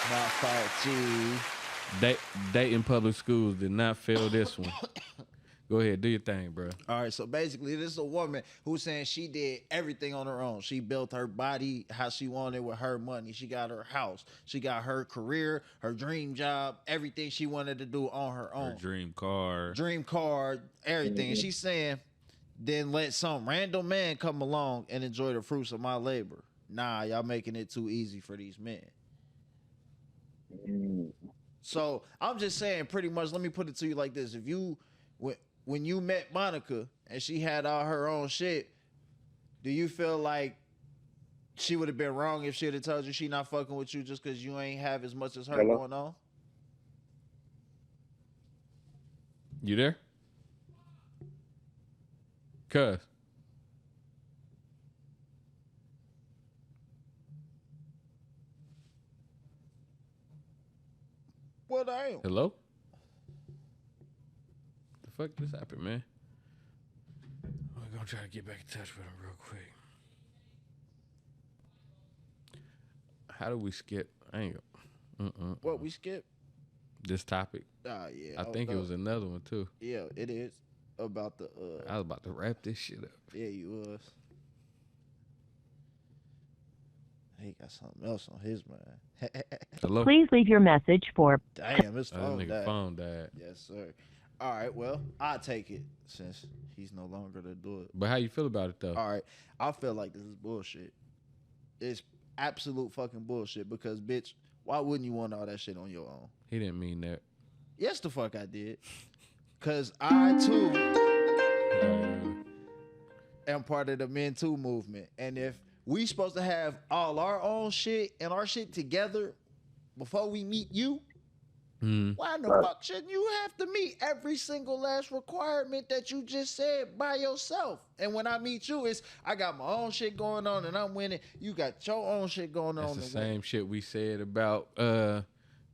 My fault, G. Dayton Public Schools did not fail this one. Go ahead, do your thing, bro. All right, so basically, this is a woman who's saying she did everything on her own. She built her body how she wanted with her money. She got her house. She got her career, her dream job, everything she wanted to do on her own. Her dream car. Dream car, everything. And she's saying, then let some random man come along and enjoy the fruits of my labor. Nah, y'all making it too easy for these men. So I'm just saying, pretty much, let me put it to you like this. If you, when you met Monica and she had all her own shit, do you feel like she would have been wrong if she'd have told you she not fucking with you just because you ain't have as much as her going on? You there? Cuz. Well, damn. Hello? The fuck just happened, man? We're gonna try to get back in touch with him real quick. How do we skip? I ain't gonna. What, we skip? This topic. Yeah. I think it was another one too. Yeah, it is. About the I was about to wrap this shit up. yeah, you was. He got something else on his mind. Hello? Please leave your message for. Damn, his That phone nigga died. phone died. Yes, sir. All right, well, I'll take it since he's no longer to do it. But how you feel about it though? All right, I feel like this is bullshit. It's absolute fucking bullshit because, bitch, why wouldn't you want all that shit on your own? He didn't mean that. Yes, the fuck I did. Because I, too, am part of the Men Too movement. And if we supposed to have all our own shit and our shit together before we meet you, why in the fuck shouldn't you have to meet every single last requirement that you just said by yourself? And when I meet you, it's I got my own shit going on and I'm winning. You got your own shit going on. That's the same shit we said about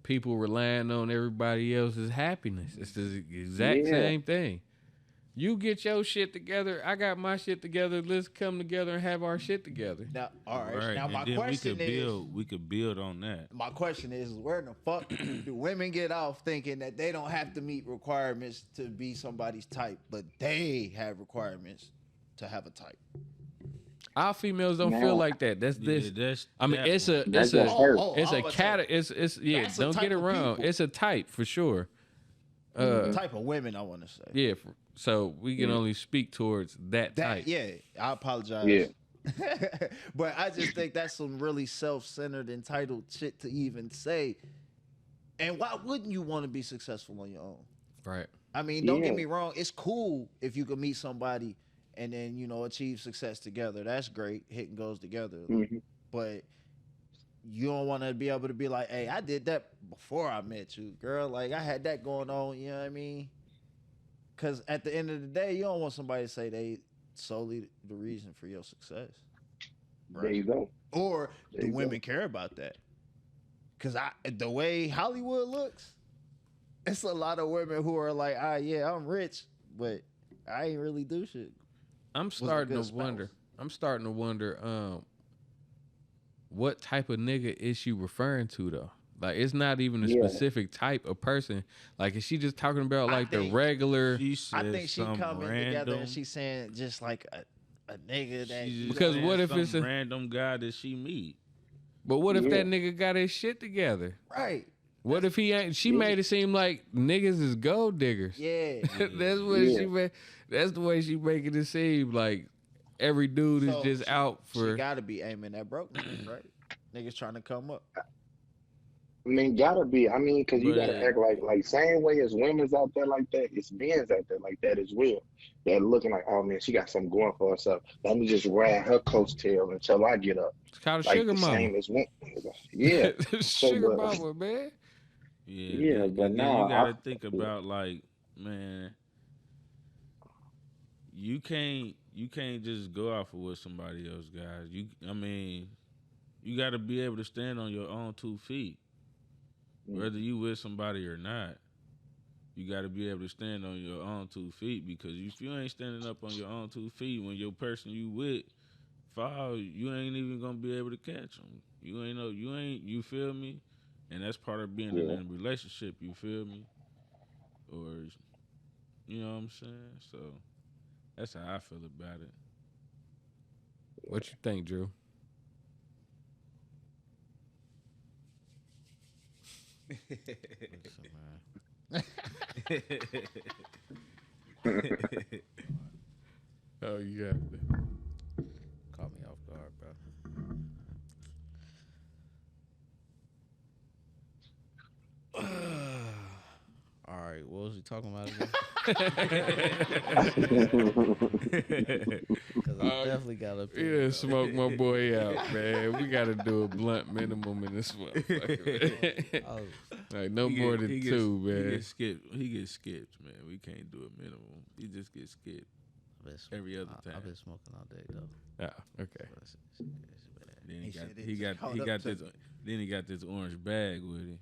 people relying on everybody else's happiness. It's the exact same thing. You get your shit together, I got my shit together. Let's come together and have our shit together. Now, all right. Right. Now, And my then question we could build on that. my question is, where the fuck do women get off thinking that they don't have to meet requirements to be somebody's type, but they have requirements to have a type? Our females don't feel like that. That's this. That's I mean, that it's a, one. it's a, Oh, it's I a was cat. saying, It's yeah. that's a Don't type get it of wrong. people. It's a type for sure. Type of women, I want to say. Yeah. So we can only speak towards that type. Yeah, I apologize. Yeah. But I just think that's some really self-centered, entitled shit to even say. And why wouldn't you want to be successful on your own? Right. I mean, don't get Yeah. me wrong. It's cool if you can meet somebody and then, achieve success together. That's great. Hitting goes together. Mhm. But you don't want to be able to be like, hey, I did that before I met you, girl. Like, I had that going on. You know what I mean? Because at the end of the day, you don't want somebody to say they solely the reason for your success. There you go. Or There do you go. women care about that? Because the way Hollywood looks, it's a lot of women who are like, yeah, I'm rich, but I ain't really do shit. I'm a starting good to wonder. What type of nigga is she referring to though? Like, it's not even a Yeah. specific type of person. Like, is she just talking about I like the think- regular? She I said think she some coming random, together and she's saying just like a nigga that she just Because saying what if some it's a- random guy that she meet? But what if Yeah. that nigga got his shit together? right. What if he ain't? She made it seem like niggas is gold diggers. Yeah. That's what Yeah. she made. That's the way she making it seem like every dude is So just she- out She for. gotta be aiming at broke niggas, right? Niggas trying to come up. I mean, gotta be. I mean, because you gotta But- act like same way as women's out there like that, it's men's out there like that as well. They're looking like, oh man, she got something going for herself. Let me just ride her coattail until I get up. It's called a Like sugar the mama. same as women. Yeah. Sugar but- mama, man. Yeah, then- but and then nah, you gotta I- think about like, man, you can't just go off of what somebody else got. You got to be able to stand on your own 2 feet, whether you with somebody or not. You got to be able to stand on your own 2 feet, because if you ain't standing up on your own 2 feet when your person you with fall, you ain't even gonna be able to catch them. You feel me? And that's part of being in Yeah. a relationship. You feel me? Or, you know what I'm saying? So that's how I feel about it. What you think, Drew? Oh, you got it. Caught me off guard, bro. All right, what was we talking about again? Because I definitely got up Yeah, smoke my boy out, man. We got to do a blunt minimum in this motherfucker. I was, Like, no He more get- than he two, gets, man. He gets skipped, man. We can't do a minimum. He just gets skipped every other time. I've been smoking all day though. Ah, okay. But it's bad. Then He he said it he just got caught he up got to this. Then he got this orange bag with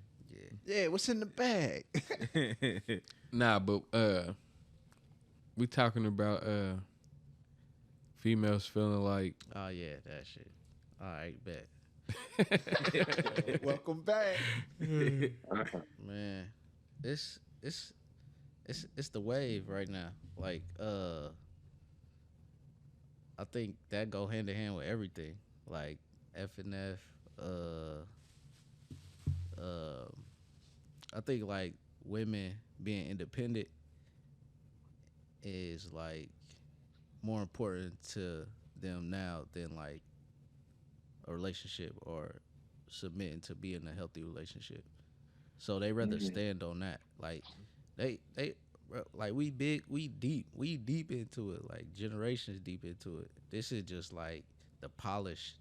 Yeah, what's in the bag? him. Nah, but we talking about females feeling like Oh yeah, that shit. All right, bet. Welcome back. Man, it's the wave right now. Like I think that go hand in hand with everything. Like FNF, I think like women being independent is like more important to them now than like a relationship or submitting to be in a healthy relationship. So they rather stand on that. Like they like we deep into it, like generations deep into it. This is just like the polished,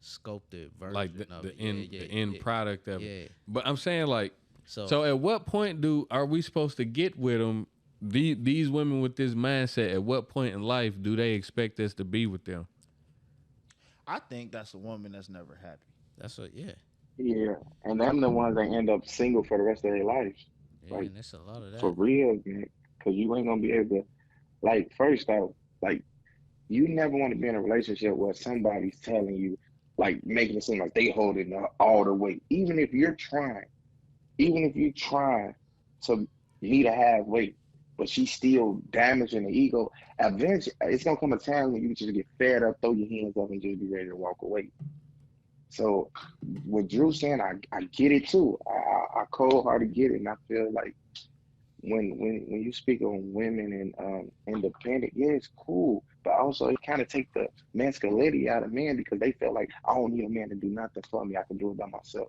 sculpted version like of the it. end Yeah, the end yeah, product of yeah. it. But I'm saying like So, so at what point are we supposed to get with them? These women with this mindset, at what point in life do they expect us to be with them? I think that's a woman that's never happy. that's what Yeah, and them the ones that end up single for the rest of their lives. yeah, Like, and it's a lot of that. For real, man. Because you ain't gonna be able to, like, first off, like, you never want to be in a relationship where somebody's telling you, like, making it seem like they holding all the weight. Even if you're trying to meet her halfway, but she's still damaging the ego, eventually it's gonna come a time when you just get fed up, throw your hands up, and just be ready to walk away. So, what Drew saying, I get it too. I cold hearted get it, and I feel like when you speak on women and independent, yeah, it's cool, but also it kind of take the masculinity out of men because they feel like I don't need a man to do nothing for me. I can do it by myself.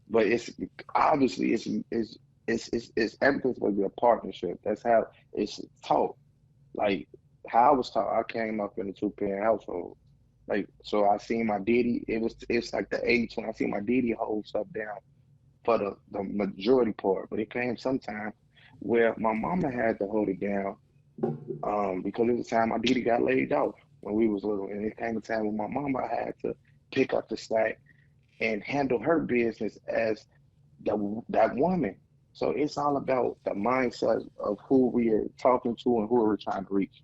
but it's obviously it's everything's supposed to be a partnership. That's how it's taught. Like how I was taught, I came up in a two-parent household. Like so, I seen my daddy. It's like the age when I see my daddy hold stuff down for the majority part, but it came sometime where my mama had to hold it down because it was a time my daddy got laid off when we was little, and it came a time when my mama had to pick up the slack and handle her business as that woman. So it's all about the mindset of who we are talking to and who we're trying to reach.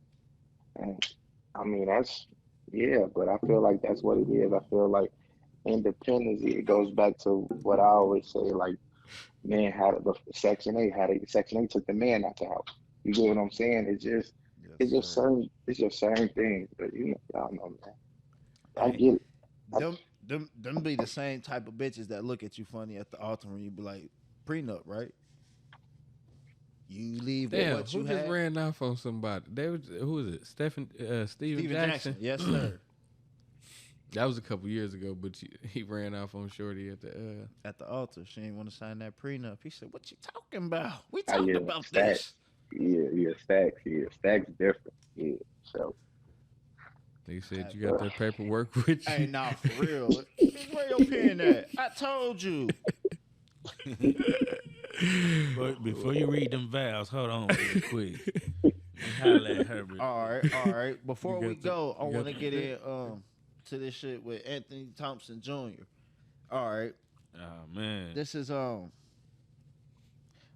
And I mean, that's yeah, but I feel like that's what it is. I feel like independence. It goes back to what I always say, like man had the Section 8 took the man out the house. You get what I'm saying? It's just certain things, but you know, y'all know, man. I get it. Them be the same type of bitches that look at you funny at the altar when you be like, prenup, right? You leave with Damn, what you who just had. ran off on somebody? Who is it? Steven Jackson? Yes, sir. That was a couple years ago, but he ran off on Shorty at the altar. She ain't want to sign that prenup. He said, "What you talking about? We Oh, talked yeah, about Stacks. this." Yeah, Stacks. Yeah, Stacks different. Yeah, so They said you got that paperwork with you. Hey, nah, for real. Where your pen at? I told you. But before you read them vows, hold on real quick. Holla at Herbert. All right. Before we go, I want to get in to this shit with Anthony Thompson Jr. All right. Oh man. This is a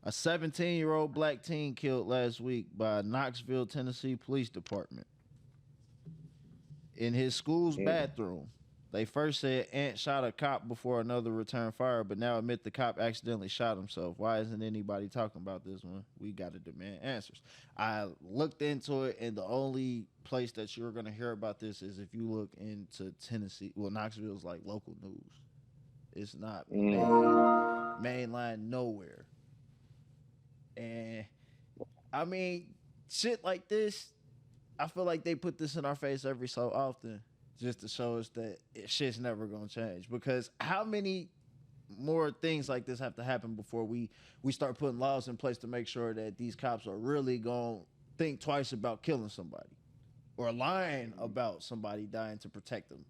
17-year-old black teen killed last week by Knoxville, Tennessee Police Department in his school's bathroom. They first said Ant shot a cop before another returned fire, but now admit the cop accidentally shot himself. Why isn't anybody talking about this one? We got to demand answers. I looked into it, and the only place that you're going to hear about this is if you look into Tennessee. Well, Knoxville's like local news. It's not mainline nowhere. And, I mean, shit like this, I feel like they put this in our face every so often, just to show us that shit's never gonna change. Because how many more things like this have to happen before we start putting laws in place to make sure that these cops are really gonna think twice about killing somebody or lying about somebody dying to protect them?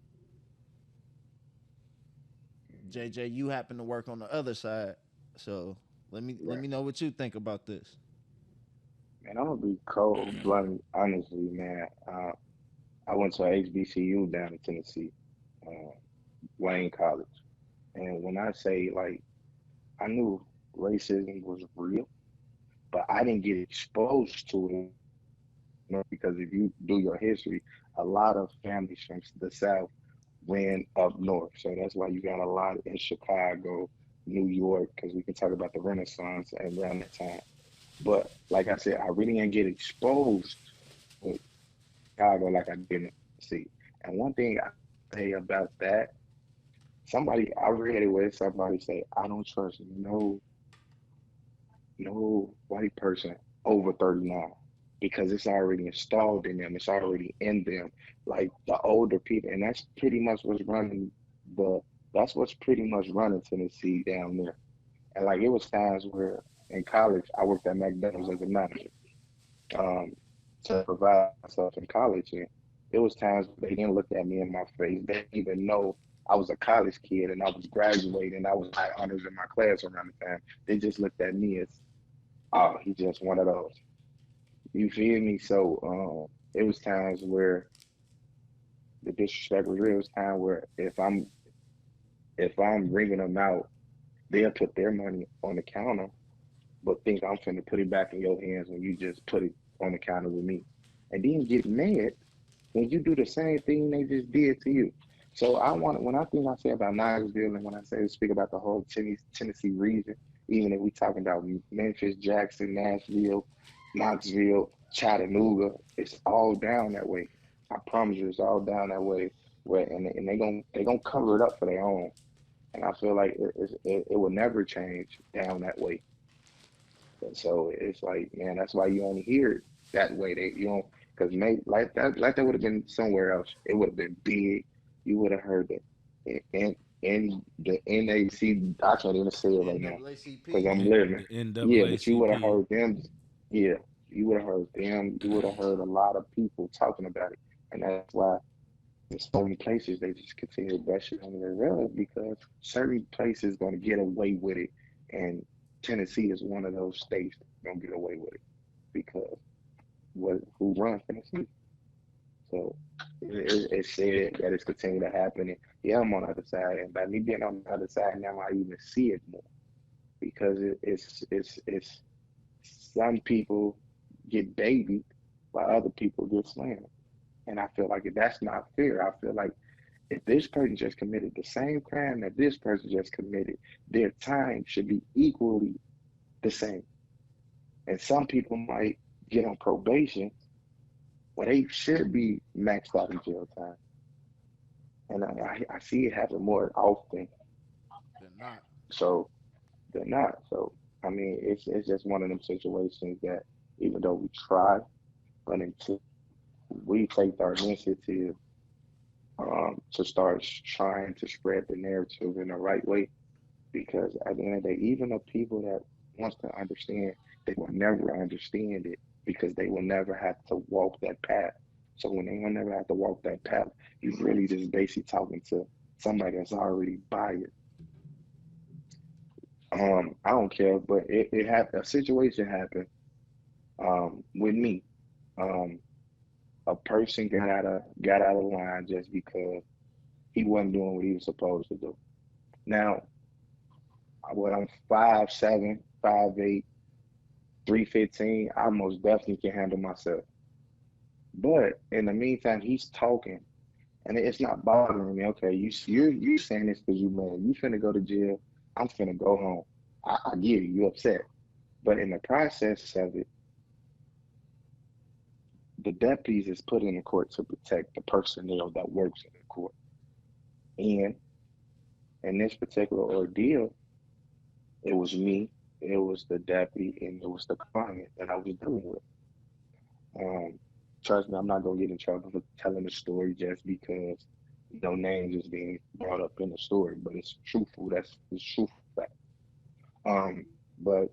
JJ, you happen to work on the other side, so let me know what you think about this. man, I'm gonna be cold blooded, honestly, man. I went to a HBCU down in Tennessee, Wayne College, and when I say like, I knew racism was real, but I didn't get exposed to it. You know, because if you do your history, a lot of families from the South went up north, so that's why you got a lot in Chicago, New York, because we can talk about the Renaissance around that time. But like I said, I really didn't get exposed with Chicago like I didn't see. And one thing I say about that, I read it where somebody say, I don't trust no white person over 39 because it's already installed in them. It's already in them. Like the older people, and that's pretty much what's running Tennessee down there. And like it was times where in college I worked at McDonald's as a manager to provide myself in college, and it was times they didn't look at me in my face. They didn't even know I was a college kid and I was graduating. I was high honors in my class around the time. They just looked at me as, oh, he's just one of those. You feel me? So it was times where the disrespect was real. It was time where if I'm bringing them out, they'll put their money on the counter, but think I'm finna put it back in your hands when you just put it on the counter with me. And then get mad when you do the same thing they just did to you. So when I say about Knoxville and when I speak about the whole Tennessee region, even if we talking about Memphis, Jackson, Nashville, Knoxville, Chattanooga, it's all down that way. I promise you, it's all down that way. And they gonna cover it up for their own. And I feel like it will never change down that way. And so it's like, man, that's why you only hear it that way. Because maybe like that would have been somewhere else. It would have been big. You would have heard that in the NAC. I can't even say it right now because I'm NAACP. living. The Yeah, but you would have NAACP. heard them. Yeah, you would have heard them. You would have heard a lot of people talking about it, and that's why in so many places they just continue to brush it under the rug because certain places going to get away with it, and Tennessee is one of those states that's going to get away with it because who runs Tennessee? So it's said that it's continuing to happen. And yeah, I'm on the other side, and by me being on the other side now, I even see it more because it's some people get babied while other people get slandered, and I feel like that's not fair. I feel like if this person just committed the same crime that this person just committed, their time should be equally the same. And some people might get on probation when they should be maxed out in jail time. And I see it happen more often. They're not. So they're not. So I mean, it's just one of them situations that even though we try, but until we take our initiative to start trying to spread the narrative in the right way, because at the end of the day, even the people that wants to understand, they will never understand it because they will never have to walk that path. So when they will never have to walk that path, you really just basically talking to somebody that's already biased. I don't care, but it happened. A situation happened with me. A person got out of line just because he wasn't doing what he was supposed to do. Now, I'm 5'7", 5'8", 315. I most definitely can handle myself. But in the meantime, he's talking, and it's not bothering me. Okay, you saying this because you mad. You finna go to jail. I'm finna go home. I get it. You upset, but in the process of it, the deputies is put in the court to protect the personnel that works in the court. And in this particular ordeal, it was me, it was the deputy, and it was the client that I was dealing with. Trust me, I'm not gonna get in trouble for telling the story just because names is being brought up in the story, but it's truthful. It's truthful fact. But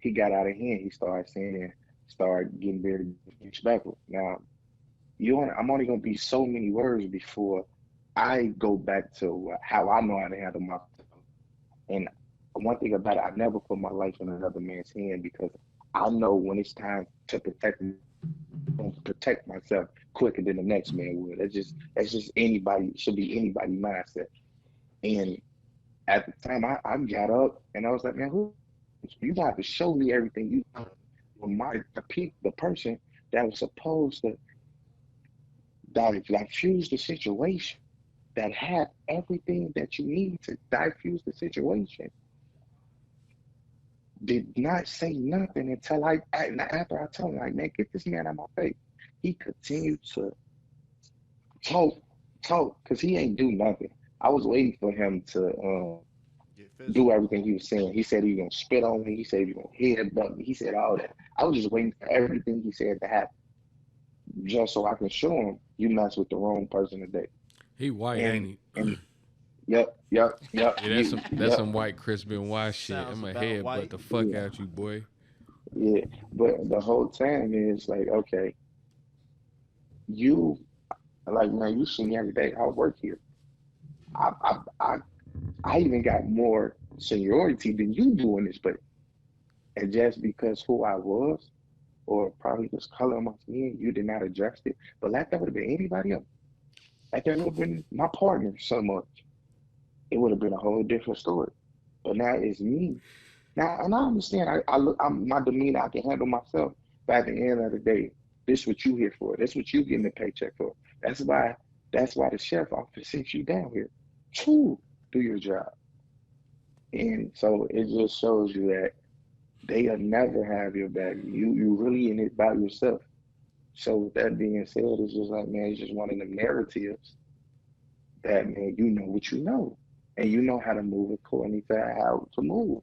he got out of hand. He started saying and started getting very disrespectful. Now, I'm only gonna be so many words before I go back to how I know how to handle myself. And one thing about it, I never put my life in another man's hand because I know when it's time to protect myself quicker than the next man would. That's just anybody, should be anybody's mindset. And at the time, I got up and I was like, man, you got to show me everything you know. The person that was supposed to diffuse the situation, that had everything that you need to diffuse the situation, did not say nothing until after I told him, like, man, get this man out of my face. He continued to talk, because he ain't do nothing. I was waiting for him to do everything he was saying. He said he was gonna spit on me. He said he was gonna headbutt me. He said all that. I was just waiting for everything he said to happen, just so I can show him you mess with the wrong person today. He white, ain't he? And yep. Yeah, that's some white Chris Benoit shit. Sounds I'm a about head, white. but the fuck out you, boy. Yeah, but the whole time is like, okay, you man, you see me every day. I work here. I even got more seniority than you doing this, but and just because who I was, or probably just color of my skin, you did not address it. But like that would have been anybody else. Like that would have been my partner so much. It would have been a whole different story. But now it's me. Now, and I understand. I'm my demeanor. I can handle myself. But at the end of the day, this is what you here for. That's what you getting the paycheck for. That's why the sheriff office sent you down here to do your job. And so it just shows you that they'll never have your back. You really in it by yourself. So with that being said, it's just like, man, it's just one of them narratives that, man, you know what you know. And you know how to move according to how to move.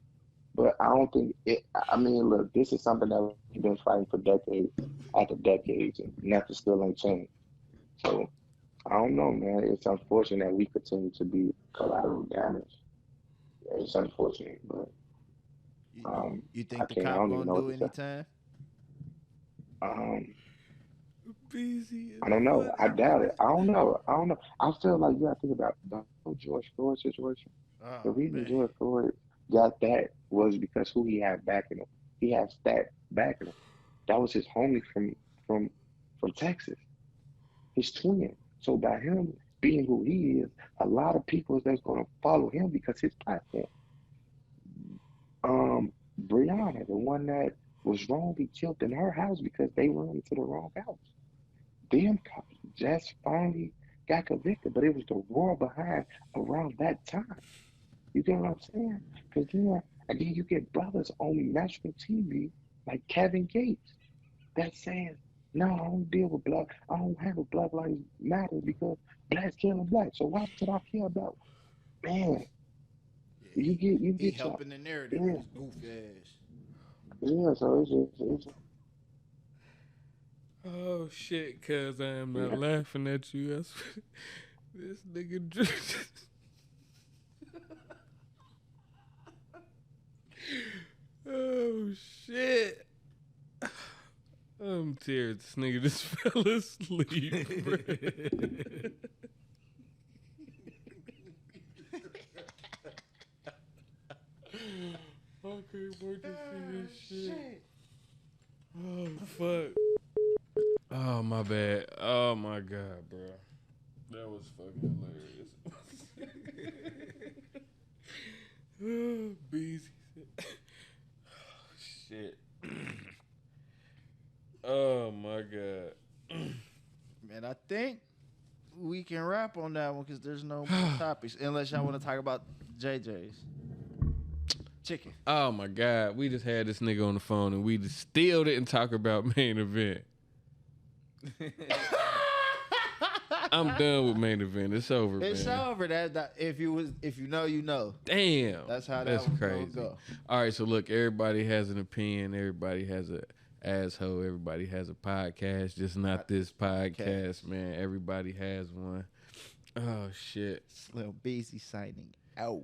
But I don't think look, this is something that we've been fighting for decades after decades, and nothing still ain't changed. So I don't know, man. It's unfortunate that we continue to be collateral damage. It's unfortunate, but You, you I think the can't. I cop don't even gonna know do what to say. anytime? Beezy I don't know. I is doubt it. I don't know. I don't know. I feel like you got to think about the whole George Floyd situation. The Oh reason man. George Floyd got that was because who he had backing him. He had Stat backing him. That was his homie from from Texas, his twin. So by him being who he is, a lot of people is that's gonna follow him because his platform. Brianna, the one that was wrongly killed in her house because they ran into the wrong house. Them cops just finally got convicted, but it was the roar behind around that time. You get what I'm saying? Because then, and then you get brothers on national TV like Kevin Gates that's saying, no, I don't deal with black, I don't handle Black Lives Matter because blacks killing black. So why should I care about? Man, Yeah, you he get your, helping the narrative yeah, with his goofy ass. yeah. So it's Oh shit, cuz I am not yeah. laughing at you. That's this nigga Drew. Oh shit. I'm tears. This nigga just fell asleep. Bro. I can't wait to see this shit. Oh fuck. Oh my bad. Oh my god, bro. That was fucking hilarious. Beezy. Shit. Oh my god. Man, I think we can wrap on that one because there's no more topics unless y'all want to talk about JJ's chicken. Oh my god. We just had this nigga on the phone and we just still didn't talk about main event. I'm done with main event. It's over, It's man. over. That if you know, you know. Damn. That's how That's that one's gonna crazy. go. All right, so look, everybody has an opinion. Everybody has a asshole. Everybody has a podcast. Just not this podcast, man. Everybody has one. Oh shit. Slim Beezy signing out.